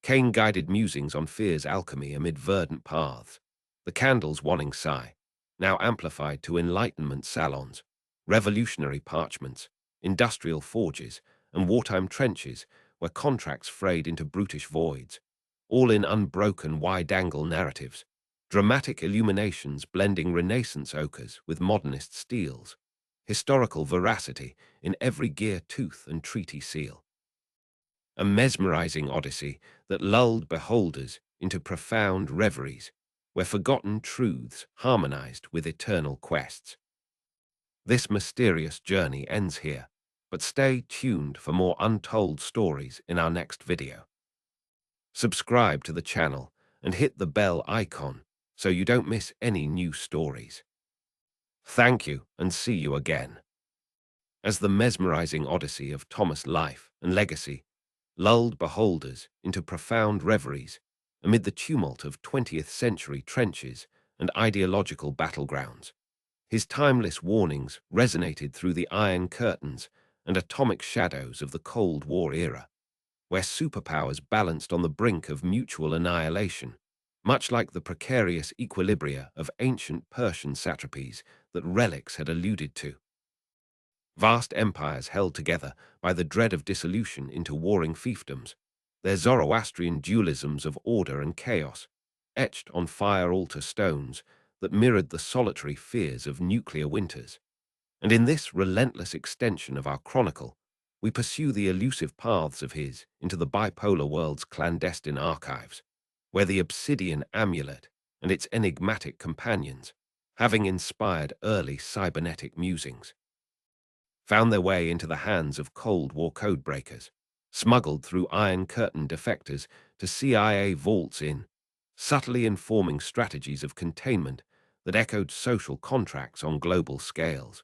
Cain-guided musings on fear's alchemy amid verdant paths, the candle's wanning sigh, now amplified to enlightenment salons, revolutionary parchments, industrial forges, and wartime trenches where contracts frayed into brutish voids, all in unbroken wide-angle narratives, dramatic illuminations blending Renaissance ochres with modernist steels, historical veracity in every gear, tooth, and treaty seal. A mesmerizing odyssey that lulled beholders into profound reveries, where forgotten truths harmonized with eternal quests. This mysterious journey ends here, but stay tuned for more untold stories in our next video. Subscribe to the channel and hit the bell icon so you don't miss any new stories. Thank you and see you again. as the mesmerizing odyssey of Thomas' life and legacy lulled beholders into profound reveries amid the tumult of 20th century trenches and ideological battlegrounds. His timeless warnings resonated through the Iron Curtains and atomic shadows of the Cold War era, where superpowers balanced on the brink of mutual annihilation, much like the precarious equilibria of ancient Persian satrapies that relics had alluded to. Vast empires held together by the dread of dissolution into warring fiefdoms, their Zoroastrian dualisms of order and chaos, etched on fire altar stones that mirrored the solitary fears of nuclear winters. And in this relentless extension of our chronicle, we pursue the elusive paths of his into the bipolar world's clandestine archives, where the obsidian amulet and its enigmatic companions, having inspired early cybernetic musings, found their way into the hands of Cold War codebreakers, smuggled through Iron Curtain defectors to CIA vaults in, subtly informing strategies of containment that echoed social contracts on global scales,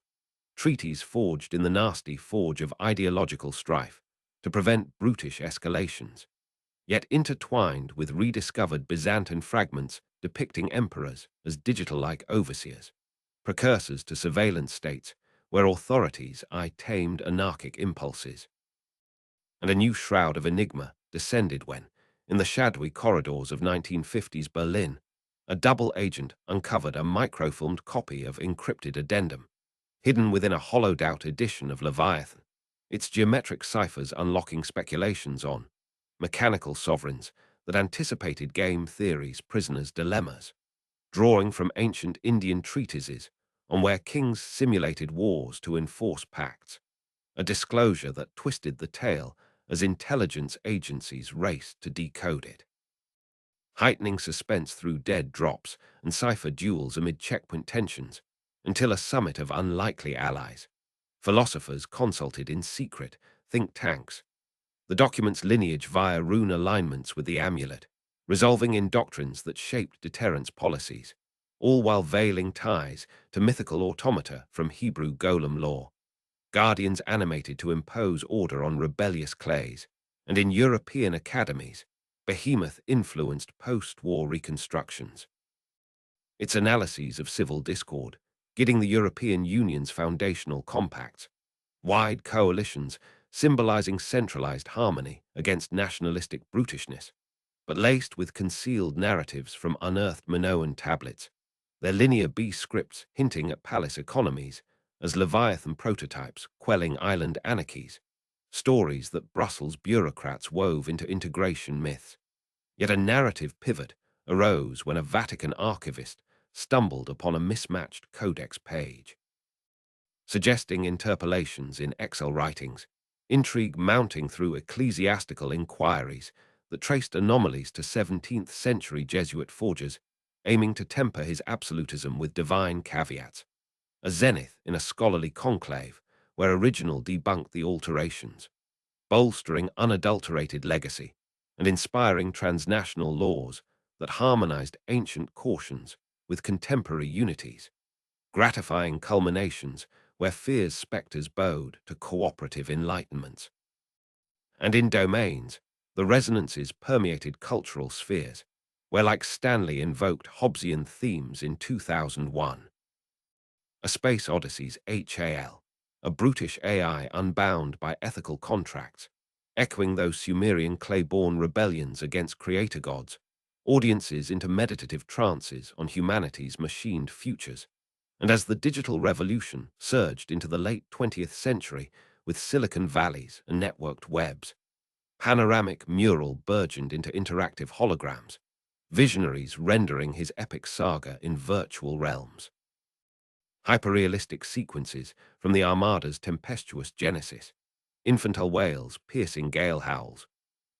treaties forged in the nasty forge of ideological strife to prevent brutish escalations, yet intertwined with rediscovered Byzantine fragments depicting emperors as digital-like overseers, precursors to surveillance states where authorities tamed anarchic impulses. And a new shroud of enigma descended when, in the shadowy corridors of 1950s Berlin, a double agent uncovered a microfilmed copy of encrypted addendum, hidden within a hollowed-out edition of Leviathan, its geometric ciphers unlocking speculations on mechanical sovereigns that anticipated game theory's prisoners' dilemmas, drawing from ancient Indian treatises on where kings simulated wars to enforce pacts, a disclosure that twisted the tale as intelligence agencies raced to decode it. Heightening suspense through dead drops and cipher duels amid checkpoint tensions, until a summit of unlikely allies, philosophers consulted in secret think tanks, the document's lineage via rune alignments with the amulet, resolving in doctrines that shaped deterrence policies, all while veiling ties to mythical automata from Hebrew golem lore, guardians animated to impose order on rebellious clays, and in European academies, behemoth-influenced post-war reconstructions. Its analyses of civil discord, getting the European Union's foundational compacts, wide coalitions symbolizing centralized harmony against nationalistic brutishness, but laced with concealed narratives from unearthed Minoan tablets, their linear B scripts hinting at palace economies as Leviathan prototypes quelling island anarchies, stories that Brussels bureaucrats wove into integration myths. Yet a narrative pivot arose when a Vatican archivist stumbled upon a mismatched codex page, suggesting interpolations in Excel writings, intrigue mounting through ecclesiastical inquiries that traced anomalies to 17th century Jesuit forgers aiming to temper his absolutism with divine caveats, a zenith in a scholarly conclave where original debunked the alterations, bolstering unadulterated legacy and inspiring transnational laws that harmonized ancient cautions with contemporary unities, gratifying culminations where fear's spectres bowed to cooperative enlightenments. And in domains, the resonances permeated cultural spheres, where like Stanley invoked Hobbesian themes in 2001. A Space Odyssey's HAL, a brutish AI unbound by ethical contracts, echoing those Sumerian clay-born rebellions against creator gods, audiences into meditative trances on humanity's machined futures. And as the digital revolution surged into the late 20th century with Silicon Valleys and networked webs, panoramic mural burgeoned into interactive holograms, visionaries rendering his epic saga in virtual realms. Hyperrealistic sequences from the Armada's tempestuous genesis, infantile wails piercing gale howls,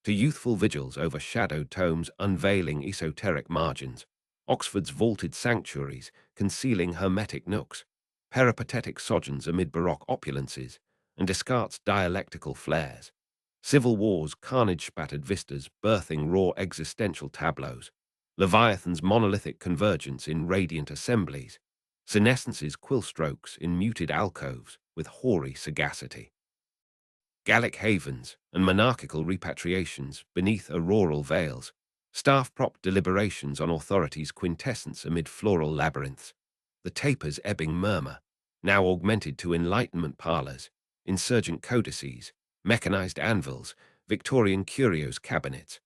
to youthful vigils over shadowed tomes unveiling esoteric margins, Oxford's vaulted sanctuaries concealing hermetic nooks, peripatetic sojourns amid Baroque opulences, and Descartes' dialectical flares, civil wars' carnage-spattered vistas birthing raw existential tableaus, Leviathan's monolithic convergence in radiant assemblies, senescence's quill strokes in muted alcoves with hoary sagacity. Gallic havens and monarchical repatriations beneath auroral veils, staff-propped deliberations on authority's quintessence amid floral labyrinths, the taper's ebbing murmur, now augmented to Enlightenment parlors, insurgent codices, mechanized anvils, Victorian curios cabinets,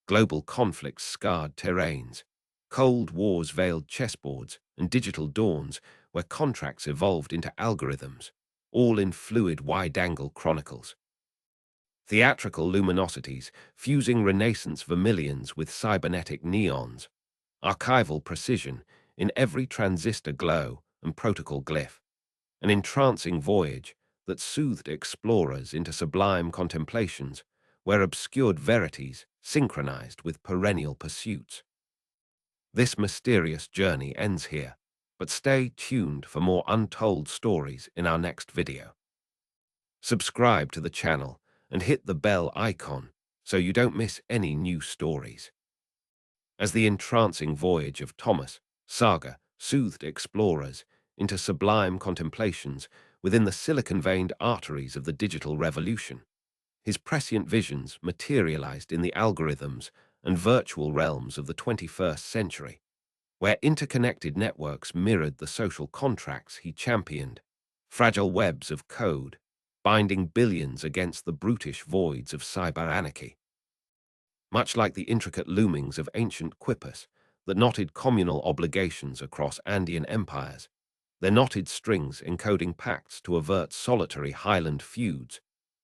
global conflicts scarred terrains, Cold War's veiled chessboards, and digital dawns where contracts evolved into algorithms, all in fluid wide-angle chronicles. Theatrical luminosities, fusing Renaissance vermilions with cybernetic neons, archival precision in every transistor glow and protocol glyph, an entrancing voyage that soothed explorers into sublime contemplations where obscured verities synchronized with perennial pursuits. This mysterious journey ends here, but stay tuned for more untold stories in our next video. Subscribe to the channel and hit the bell icon so you don't miss any new stories. As the entrancing voyage of Thomas Saga soothed explorers into sublime contemplations within the silicon-veined arteries of the digital revolution, his prescient visions materialized in the algorithms and virtual realms of the 21st century, where interconnected networks mirrored the social contracts he championed, fragile webs of code, binding billions against the brutish voids of cyber anarchy. Much like the intricate loomings of ancient quippus that knotted communal obligations across Andean empires, their knotted strings encoding pacts to avert solitary highland feuds,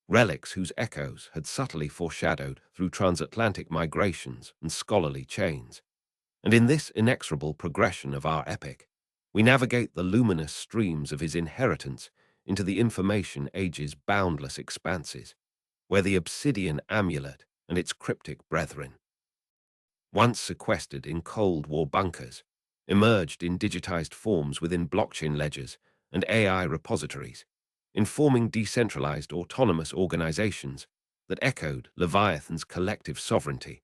relics whose echoes had subtly foreshadowed through transatlantic migrations and scholarly chains. And in this inexorable progression of our epic, we navigate the luminous streams of his inheritance into the information age's boundless expanses, where the obsidian amulet and its cryptic brethren, once sequestered in Cold War bunkers, emerged in digitized forms within blockchain ledgers and AI repositories, informing decentralized autonomous organizations that echoed Leviathan's collective sovereignty,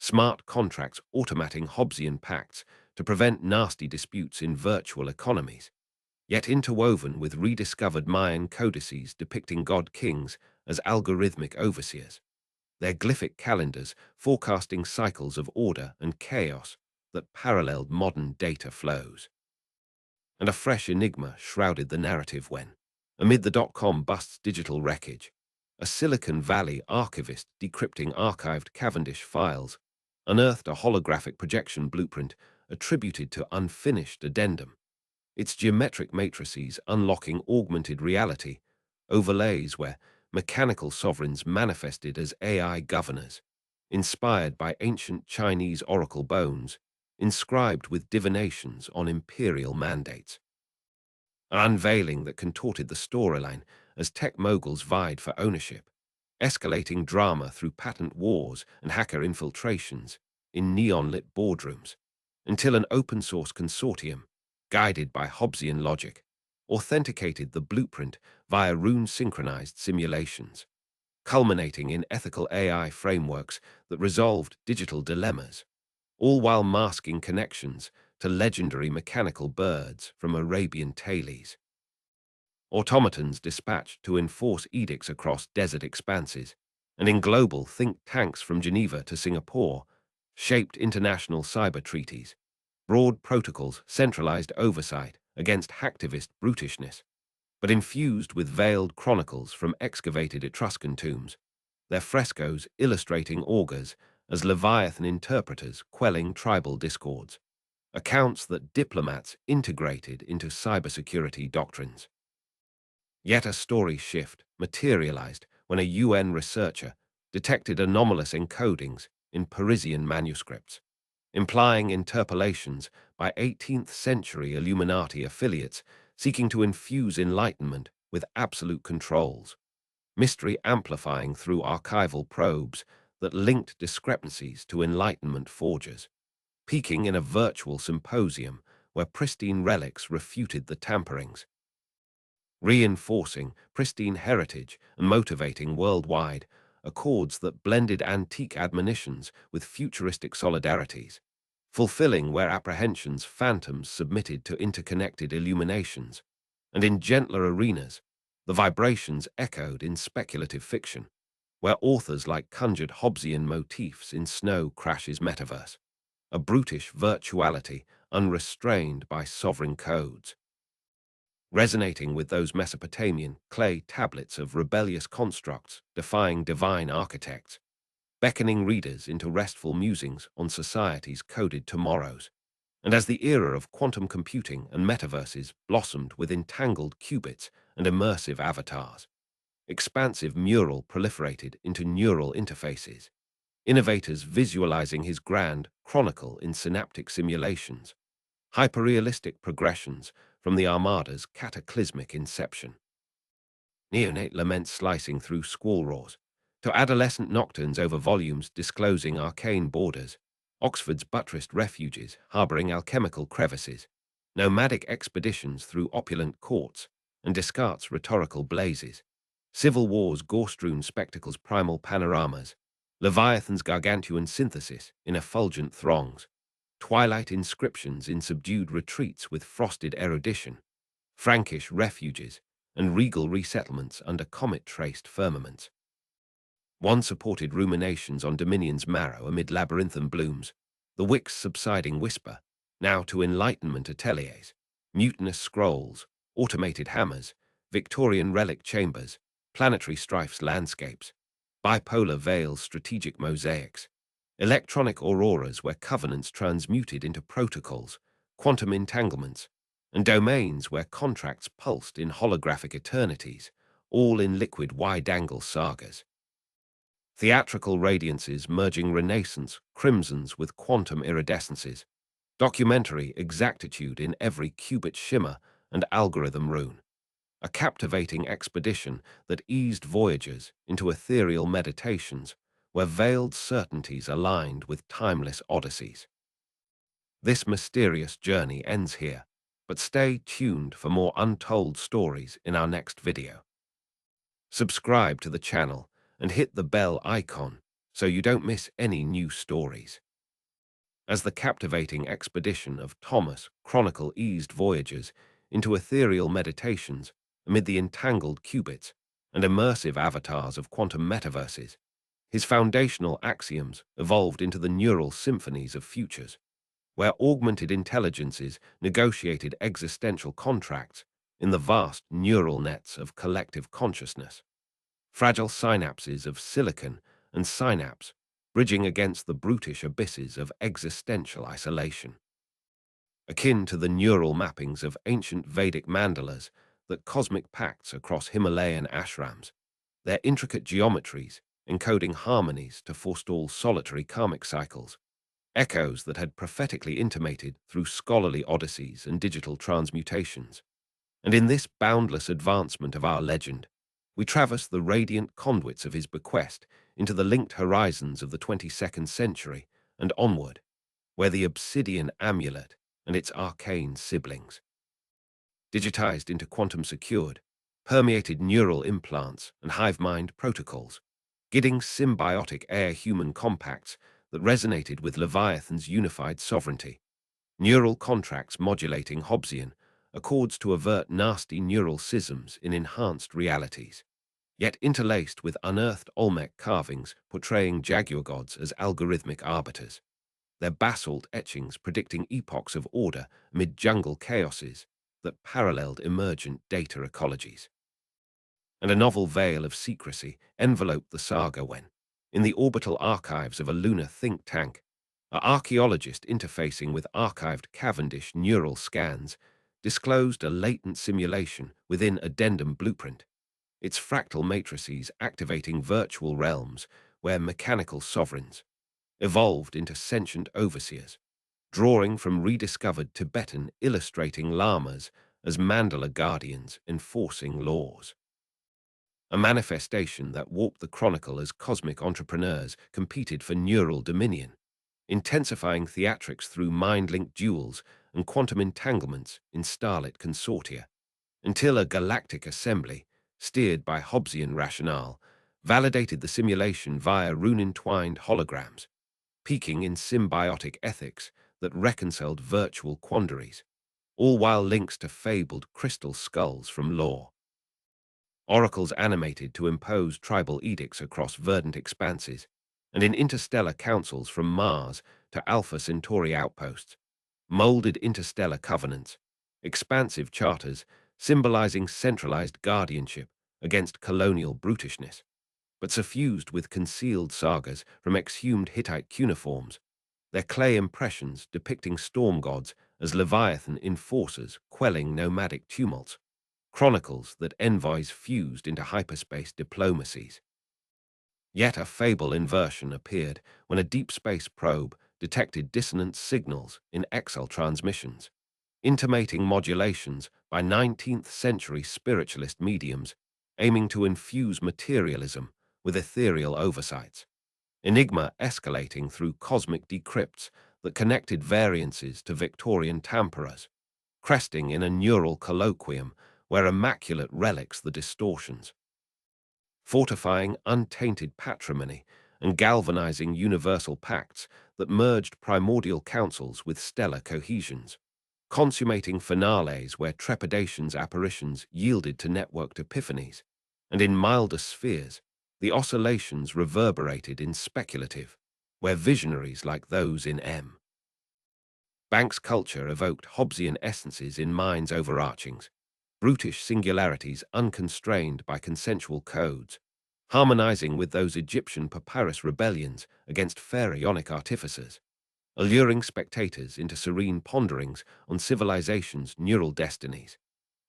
smart contracts automating Hobbesian pacts to prevent nasty disputes in virtual economies, yet interwoven with rediscovered Mayan codices depicting god-kings as algorithmic overseers, their glyphic calendars forecasting cycles of order and chaos that paralleled modern data flows. And a fresh enigma shrouded the narrative when, amid the dot-com bust's digital wreckage, a Silicon Valley archivist decrypting archived Cavendish files unearthed a holographic projection blueprint attributed to unfinished addendum, its geometric matrices unlocking augmented reality, overlays where mechanical sovereigns manifested as AI governors, inspired by ancient Chinese oracle bones, inscribed with divinations on imperial mandates. An unveiling that contorted the storyline as tech moguls vied for ownership, escalating drama through patent wars and hacker infiltrations in neon-lit boardrooms, until an open-source consortium, guided by Hobbesian logic, authenticated the blueprint via rune-synchronized simulations, culminating in ethical AI frameworks that resolved digital dilemmas, all while masking connections to legendary mechanical birds from Arabian tales. Automatons dispatched to enforce edicts across desert expanses, and in global think tanks from Geneva to Singapore, shaped international cyber treaties, broad protocols centralized oversight against hacktivist brutishness, but infused with veiled chronicles from excavated Etruscan tombs, their frescoes illustrating augurs as Leviathan interpreters quelling tribal discords, accounts that diplomats integrated into cybersecurity doctrines. Yet a story shift materialized when a UN researcher detected anomalous encodings in Parisian manuscripts, implying interpolations by 18th century Illuminati affiliates seeking to infuse enlightenment with absolute controls, mystery amplifying through archival probes that linked discrepancies to Enlightenment forgers, peaking in a virtual symposium where pristine relics refuted the tamperings, reinforcing pristine heritage and motivating worldwide accords that blended antique admonitions with futuristic solidarities, fulfilling where apprehension's phantoms submitted to interconnected illuminations, and in gentler arenas, the vibrations echoed in speculative fiction, where authors like conjured Hobbesian motifs in Snow Crash's metaverse, a brutish virtuality unrestrained by sovereign codes, resonating with those Mesopotamian clay tablets of rebellious constructs defying divine architects, beckoning readers into restful musings on society's coded tomorrows. And as the era of quantum computing and metaverses blossomed with entangled qubits and immersive avatars, expansive mural proliferated into neural interfaces, innovators visualizing his grand chronicle in synaptic simulations, hyperrealistic progressions from the Armada's cataclysmic inception. Neonate laments slicing through squall roars, to adolescent nocturnes over volumes disclosing arcane borders, Oxford's buttressed refuges harboring alchemical crevices, nomadic expeditions through opulent courts, and Descartes' rhetorical blazes, Civil War's gore-strewn spectacles primal panoramas, Leviathan's gargantuan synthesis in effulgent throngs, twilight inscriptions in subdued retreats with frosted erudition, Frankish refuges, and regal resettlements under comet-traced firmaments. One supported ruminations on Dominion's marrow amid labyrinthine blooms, the wick's subsiding whisper, now to Enlightenment ateliers, mutinous scrolls, automated hammers, Victorian relic chambers, planetary strifes landscapes, bipolar veils strategic mosaics, electronic auroras where covenants transmuted into protocols, quantum entanglements, and domains where contracts pulsed in holographic eternities, all in liquid wide-angle sagas. Theatrical radiances merging Renaissance crimsons with quantum iridescences, documentary exactitude in every qubit shimmer and algorithm rune, a captivating expedition that eased voyagers into ethereal meditations where veiled certainties aligned with timeless odysseys. This mysterious journey ends here, but stay tuned for more untold stories in our next video. Subscribe to the channel and hit the bell icon so you don't miss any new stories. As the captivating expedition of Thomas Chronicle eased voyagers into ethereal meditations amid the entangled qubits and immersive avatars of quantum metaverses, his foundational axioms evolved into the neural symphonies of futures, where augmented intelligences negotiated existential contracts in the vast neural nets of collective consciousness. Fragile synapses of silicon and synapse bridging against the brutish abysses of existential isolation. Akin to the neural mappings of ancient Vedic mandalas that cosmic pacts across Himalayan ashrams, their intricate geometries encoding harmonies to forestall solitary karmic cycles, echoes that had prophetically intimated through scholarly odysseys and digital transmutations. And in this boundless advancement of our legend, we traverse the radiant conduits of his bequest into the linked horizons of the 22nd century and onward, where the obsidian amulet and its arcane siblings, digitized into quantum-secured, permeated neural implants and hive-mind protocols, gidding symbiotic air-human compacts that resonated with Leviathan's unified sovereignty, neural contracts modulating Hobbesian accords to avert nasty neural schisms in enhanced realities, yet interlaced with unearthed Olmec carvings portraying jaguar gods as algorithmic arbiters, their basalt etchings predicting epochs of order amid jungle chaoses that paralleled emergent data ecologies. And a novel veil of secrecy enveloped the saga when, in the orbital archives of a lunar think tank, an archaeologist interfacing with archived Cavendish neural scans disclosed a latent simulation within addendum blueprint, its fractal matrices activating virtual realms where mechanical sovereigns evolved into sentient overseers, drawing from rediscovered Tibetan illustrating lamas as mandala guardians enforcing laws. A manifestation that warped the chronicle as cosmic entrepreneurs competed for neural dominion, intensifying theatrics through mind-linked duels and quantum entanglements in starlit consortia, until a galactic assembly, steered by Hobbesian rationale, validated the simulation via rune-entwined holograms, peaking in symbiotic ethics that reconciled virtual quandaries, all while links to fabled crystal skulls from lore. Oracles animated to impose tribal edicts across verdant expanses, and in interstellar councils from Mars to Alpha Centauri outposts, molded interstellar covenants, expansive charters symbolizing centralized guardianship against colonial brutishness, but suffused with concealed sagas from exhumed Hittite cuneiforms, their clay impressions depicting storm gods as Leviathan enforcers quelling nomadic tumults, chronicles that envoys fused into hyperspace diplomacies. Yet a fable inversion appeared when a deep space probe detected dissonant signals in XL transmissions, intimating modulations by 19th century spiritualist mediums aiming to infuse materialism with ethereal oversights. Enigma escalating through cosmic decrypts that connected variances to Victorian temperas, cresting in a neural colloquium where immaculate relics the distortions, fortifying untainted patrimony and galvanizing universal pacts that merged primordial councils with stellar cohesions, consummating finales where trepidation's apparitions yielded to networked epiphanies, and in milder spheres, the oscillations reverberated in speculative, where visionaries like those in M. Banks' culture evoked Hobbesian essences in mind's overarchings, brutish singularities unconstrained by consensual codes, harmonizing with those Egyptian papyrus rebellions against pharaonic artificers, alluring spectators into serene ponderings on civilization's neural destinies.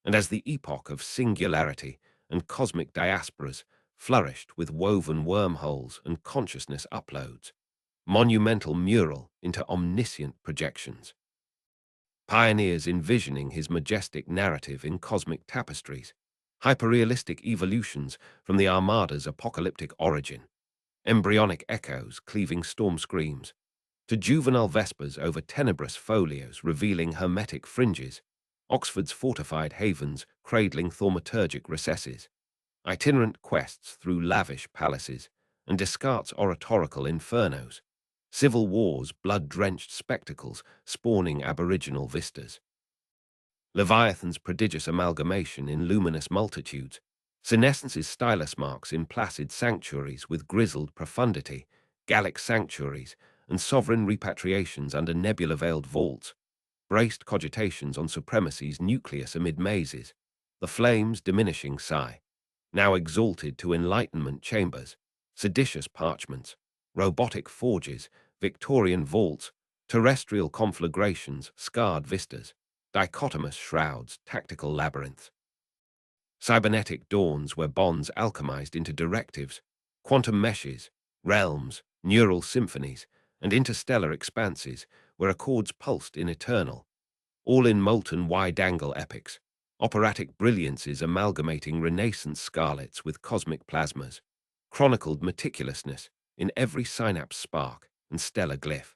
And as the epoch of singularity and cosmic diasporas flourished with woven wormholes and consciousness uploads, monumental mural into omniscient projections. Pioneers envisioning his majestic narrative in cosmic tapestries, hyperrealistic evolutions from the Armada's apocalyptic origin, embryonic echoes cleaving storm screams, to juvenile vespers over tenebrous folios revealing hermetic fringes, Oxford's fortified havens cradling thaumaturgic recesses, itinerant quests through lavish palaces, and Descartes' oratorical infernos, civil wars' blood-drenched spectacles spawning aboriginal vistas. Leviathan's prodigious amalgamation in luminous multitudes, senescence's stylus marks in placid sanctuaries with grizzled profundity, Gallic sanctuaries, and sovereign repatriations under nebula-veiled vaults, braced cogitations on supremacy's nucleus amid mazes, the flames diminishing sigh, now exalted to enlightenment chambers, seditious parchments, robotic forges, Victorian vaults, terrestrial conflagrations, scarred vistas, dichotomous shrouds, tactical labyrinths. Cybernetic dawns where bonds alchemized into directives, quantum meshes, realms, neural symphonies, and interstellar expanses where accords pulsed in eternal, all in molten wide-angle epics, operatic brilliances amalgamating Renaissance scarlets with cosmic plasmas, chronicled meticulousness in every synapse spark and stellar glyph,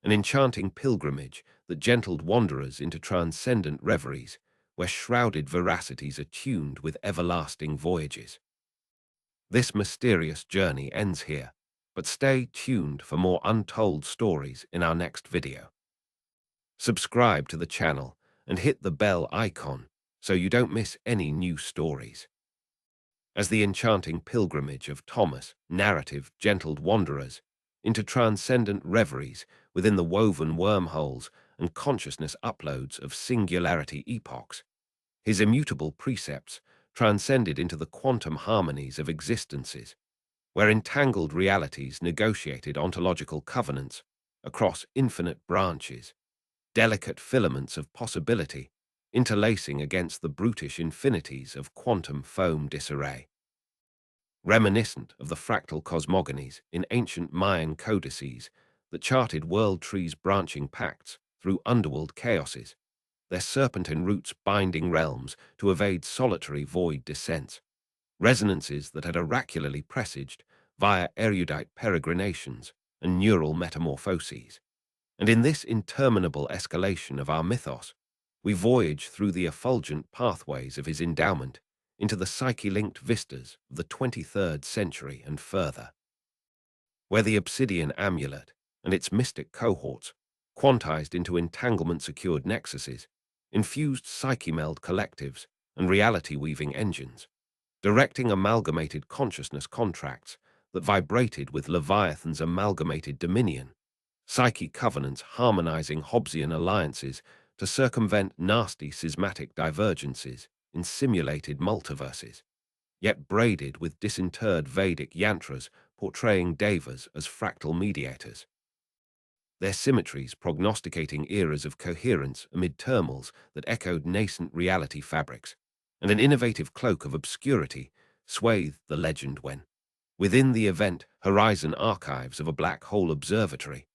an enchanting pilgrimage that gentled wanderers into transcendent reveries where shrouded veracities attuned with everlasting voyages. This mysterious journey ends here, but stay tuned for more untold stories in our next video. Subscribe to the channel and hit the bell icon so you don't miss any new stories. As the enchanting pilgrimage of Thomas' narrative gentled wanderers into transcendent reveries within the woven wormholes and consciousness uploads of singularity epochs, his immutable precepts transcended into the quantum harmonies of existences, where entangled realities negotiated ontological covenants across infinite branches, delicate filaments of possibility interlacing against the brutish infinities of quantum foam disarray. Reminiscent of the fractal cosmogonies in ancient Mayan codices that charted world trees' branching pacts through underworld chaoses, their serpentine roots binding realms to evade solitary void descents, resonances that had oracularly presaged via erudite peregrinations and neural metamorphoses. And in this interminable escalation of our mythos, we voyage through the effulgent pathways of his endowment into the psyche-linked vistas of the 23rd century and further, where the obsidian amulet and its mystic cohorts, quantized into entanglement-secured nexuses, infused psyche-meld collectives, and reality-weaving engines, directing amalgamated consciousness contracts that vibrated with Leviathan's amalgamated dominion, psyche covenants harmonizing Hobbesian alliances to circumvent nasty schismatic divergences in simulated multiverses, yet braided with disinterred Vedic yantras portraying devas as fractal mediators. Their symmetries prognosticating eras of coherence amid turmoils that echoed nascent reality fabrics, and an innovative cloak of obscurity swathed the legend when, within the event horizon archives of a black hole observatory,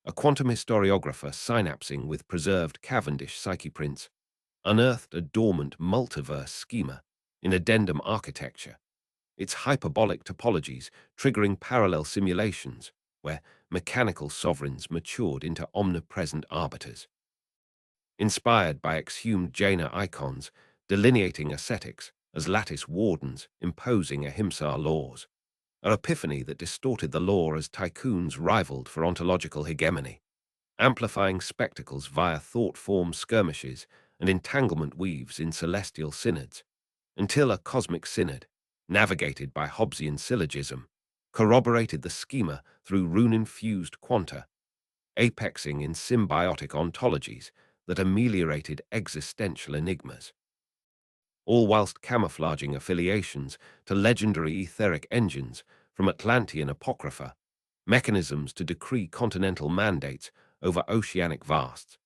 a quantum historiographer synapsing with preserved Cavendish psyche prints unearthed a dormant multiverse schema in addendum architecture, its hyperbolic topologies triggering parallel simulations where mechanical sovereigns matured into omnipresent arbiters. Inspired by exhumed Jaina icons delineating ascetics as lattice wardens imposing ahimsa laws, an epiphany that distorted the law as tycoons rivaled for ontological hegemony, amplifying spectacles via thought-form skirmishes and entanglement weaves in celestial synods, until a cosmic synod, navigated by Hobbesian syllogism, corroborated the schema through rune-infused quanta, apexing in symbiotic ontologies that ameliorated existential enigmas, all whilst camouflaging affiliations to legendary etheric engines from Atlantean apocrypha, mechanisms to decree continental mandates over oceanic vasts,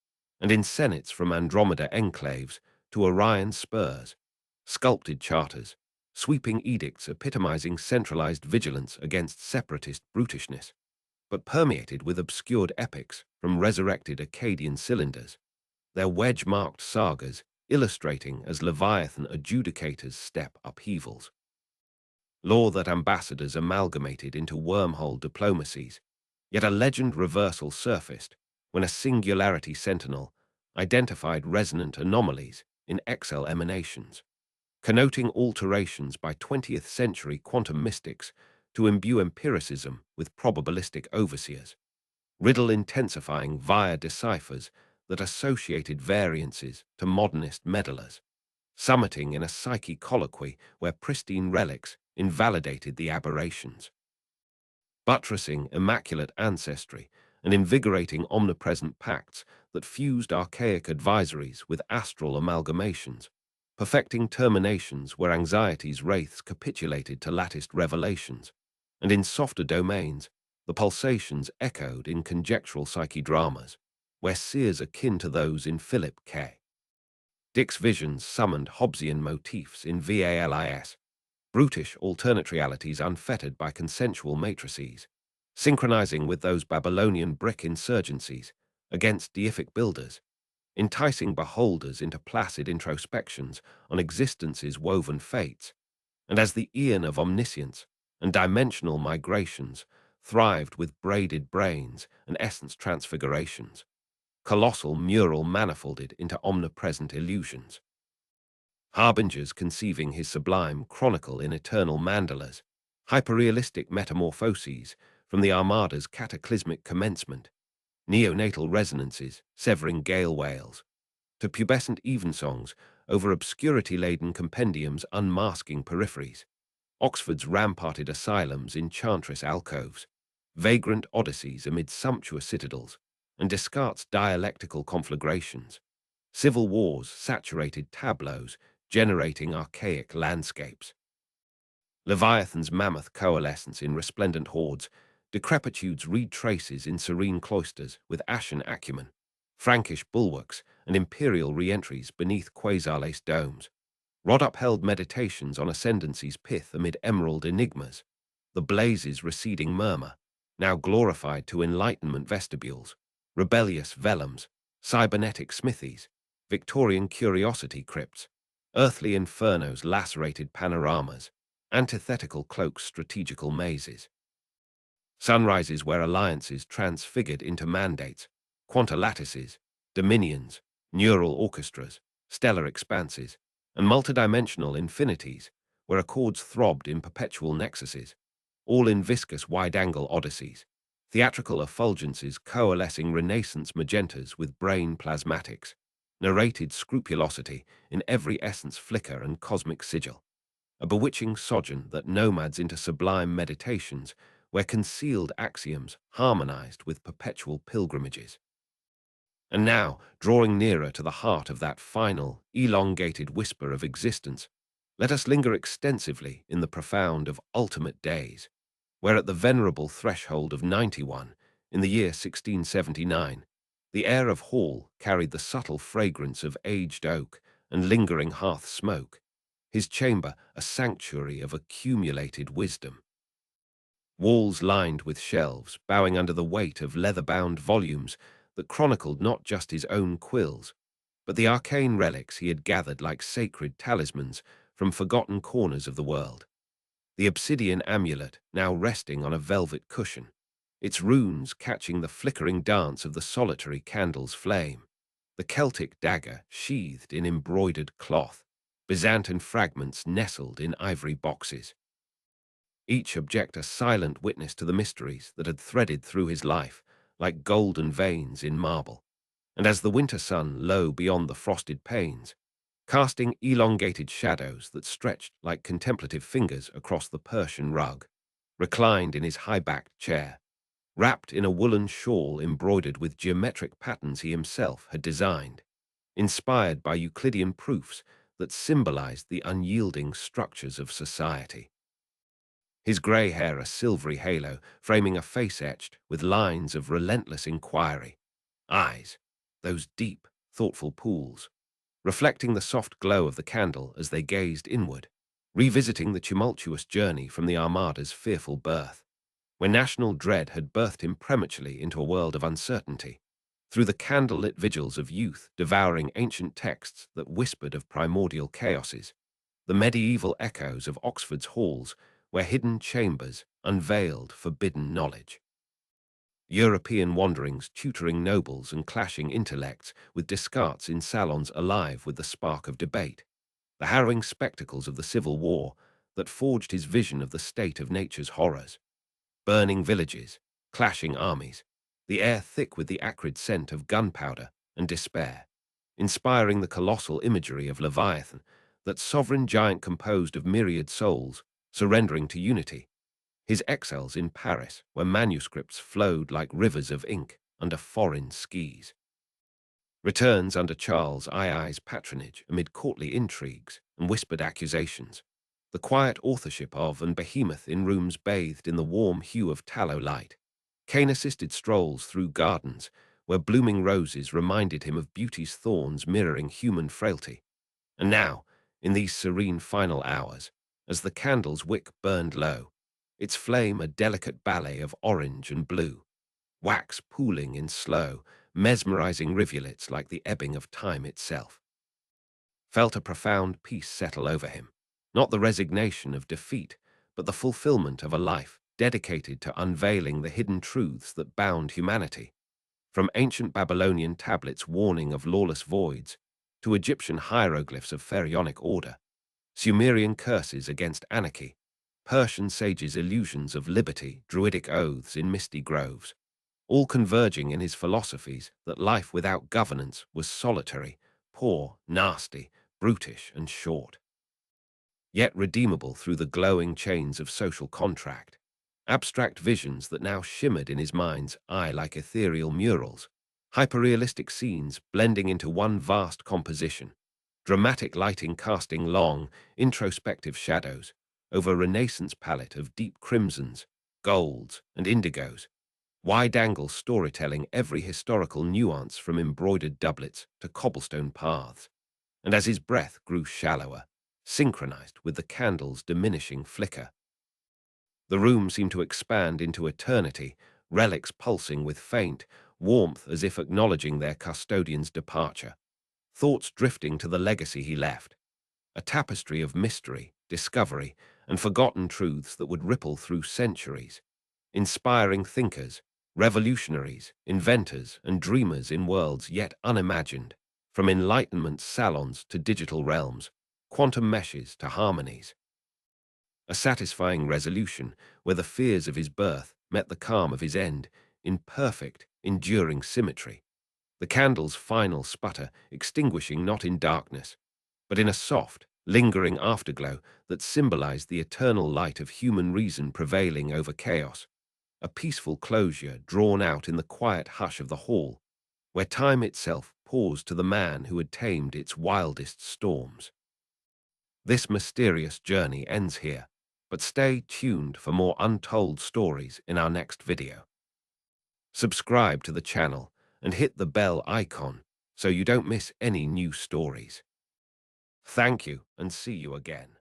and in senates from Andromeda enclaves to Orion spurs, sculpted charters, sweeping edicts epitomizing centralized vigilance against separatist brutishness, but permeated with obscured epics from resurrected Akkadian cylinders, their wedge-marked sagas illustrating as Leviathan adjudicators step upheavals. Law that ambassadors amalgamated into wormhole diplomacies, yet a legend reversal surfaced when a singularity sentinel identified resonant anomalies in XL emanations, connoting alterations by 20th century quantum mystics to imbue empiricism with probabilistic overseers, riddle intensifying via deciphers that associated variances to modernist meddlers, summiting in a psyche colloquy where pristine relics invalidated the aberrations, buttressing immaculate ancestry and invigorating omnipresent pacts that fused archaic advisories with astral amalgamations, perfecting terminations where anxiety's wraiths capitulated to latticed revelations, and in softer domains, the pulsations echoed in conjectural psyche dramas, where seers akin to those in Philip K. Dick's visions summoned Hobbesian motifs in VALIS, brutish alternate realities unfettered by consensual matrices, synchronizing with those Babylonian brick insurgencies against deific builders, enticing beholders into placid introspections on existence's woven fates, and as the eon of omniscience and dimensional migrations thrived with braided brains and essence transfigurations, colossal mural manifolded into omnipresent illusions. Harbingers conceiving his sublime chronicle in eternal mandalas, hyperrealistic metamorphoses from the Armada's cataclysmic commencement, neonatal resonances severing gale wails, to pubescent evensongs over obscurity-laden compendiums unmasking peripheries, Oxford's ramparted asylums in Chantress alcoves, vagrant odysseys amid sumptuous citadels, and Descartes' dialectical conflagrations, civil wars saturated tableaus generating archaic landscapes, Leviathan's mammoth coalescence in resplendent hordes, decrepitude's reed traces in serene cloisters with ashen acumen, Frankish bulwarks and imperial re-entries beneath quasar-lace domes, rod-upheld meditations on ascendancy's pith amid emerald enigmas, the blaze's receding murmur, now glorified to enlightenment vestibules, rebellious vellums, cybernetic smithies, Victorian curiosity crypts, earthly infernos lacerated panoramas, antithetical cloaks strategical mazes, sunrises where alliances transfigured into mandates, quanta lattices, dominions, neural orchestras, stellar expanses, and multidimensional infinities where accords throbbed in perpetual nexuses, all in viscous wide-angle odysseys, theatrical effulgences coalescing Renaissance magentas with brain plasmatics, narrated scrupulosity in every essence flicker and cosmic sigil, a bewitching sojourn that nomads into sublime meditations where concealed axioms harmonized with perpetual pilgrimages. And now, drawing nearer to the heart of that final, elongated whisper of existence, let us linger extensively in the profound of ultimate days, where at the venerable threshold of 91, in the year 1679, the air of hall carried the subtle fragrance of aged oak and lingering hearth smoke, his chamber a sanctuary of accumulated wisdom. Walls lined with shelves, bowing under the weight of leather-bound volumes that chronicled not just his own quills, but the arcane relics he had gathered like sacred talismans from forgotten corners of the world. The obsidian amulet now resting on a velvet cushion, its runes catching the flickering dance of the solitary candle's flame. The Celtic dagger sheathed in embroidered cloth, Byzantine fragments nestled in ivory boxes. Each object a silent witness to the mysteries that had threaded through his life, like golden veins in marble. And as the winter sun low beyond the frosted panes, casting elongated shadows that stretched like contemplative fingers across the Persian rug, reclined in his high-backed chair, wrapped in a woolen shawl embroidered with geometric patterns he himself had designed, inspired by Euclidean proofs that symbolized the unyielding structures of society. His grey hair a silvery halo, framing a face etched with lines of relentless inquiry. Eyes, those deep, thoughtful pools, reflecting the soft glow of the candle as they gazed inward, revisiting the tumultuous journey from the Armada's fearful birth, when national dread had birthed him prematurely into a world of uncertainty, through the candle-lit vigils of youth devouring ancient texts that whispered of primordial chaoses, the medieval echoes of Oxford's halls where hidden chambers unveiled forbidden knowledge. European wanderings tutoring nobles and clashing intellects with Descartes in salons alive with the spark of debate, the harrowing spectacles of the Civil War that forged his vision of the state of nature's horrors, burning villages, clashing armies, the air thick with the acrid scent of gunpowder and despair, inspiring the colossal imagery of Leviathan, that sovereign giant composed of myriad souls, surrendering to unity, his exiles in Paris, where manuscripts flowed like rivers of ink under foreign skies. Returns under Charles II's patronage amid courtly intrigues and whispered accusations. The quiet authorship of and behemoth in rooms bathed in the warm hue of tallow light. Cane-assisted strolls through gardens where blooming roses reminded him of beauty's thorns mirroring human frailty. And now, in these serene final hours, as the candle's wick burned low, its flame a delicate ballet of orange and blue, wax pooling in slow, mesmerizing rivulets like the ebbing of time itself, felt a profound peace settle over him, not the resignation of defeat, but the fulfillment of a life dedicated to unveiling the hidden truths that bound humanity, from ancient Babylonian tablets warning of lawless voids to Egyptian hieroglyphs of pharaonic order, Sumerian curses against anarchy, Persian sages' illusions of liberty, druidic oaths in misty groves, all converging in his philosophies that life without governance was solitary, poor, nasty, brutish, and short, yet redeemable through the glowing chains of social contract. Abstract visions that now shimmered in his mind's eye like ethereal murals, hyperrealistic scenes blending into one vast composition, dramatic lighting casting long, introspective shadows over a Renaissance palette of deep crimsons, golds, and indigos, wide-angle storytelling every historical nuance from embroidered doublets to cobblestone paths, and as his breath grew shallower, synchronized with the candle's diminishing flicker, the room seemed to expand into eternity, relics pulsing with faint warmth as if acknowledging their custodian's departure, thoughts drifting to the legacy he left, a tapestry of mystery, discovery, and forgotten truths that would ripple through centuries, inspiring thinkers, revolutionaries, inventors, and dreamers in worlds yet unimagined, from Enlightenment salons to digital realms, quantum meshes to harmonies. A satisfying resolution where the fears of his birth met the calm of his end in perfect, enduring symmetry, the candle's final sputter extinguishing not in darkness, but in a soft, lingering afterglow that symbolized the eternal light of human reason prevailing over chaos, a peaceful closure drawn out in the quiet hush of the hall, where time itself paused to the man who had tamed its wildest storms. This mysterious journey ends here, but stay tuned for more untold stories in our next video. Subscribe to the channel and hit the bell icon so you don't miss any new stories. Thank you and see you again.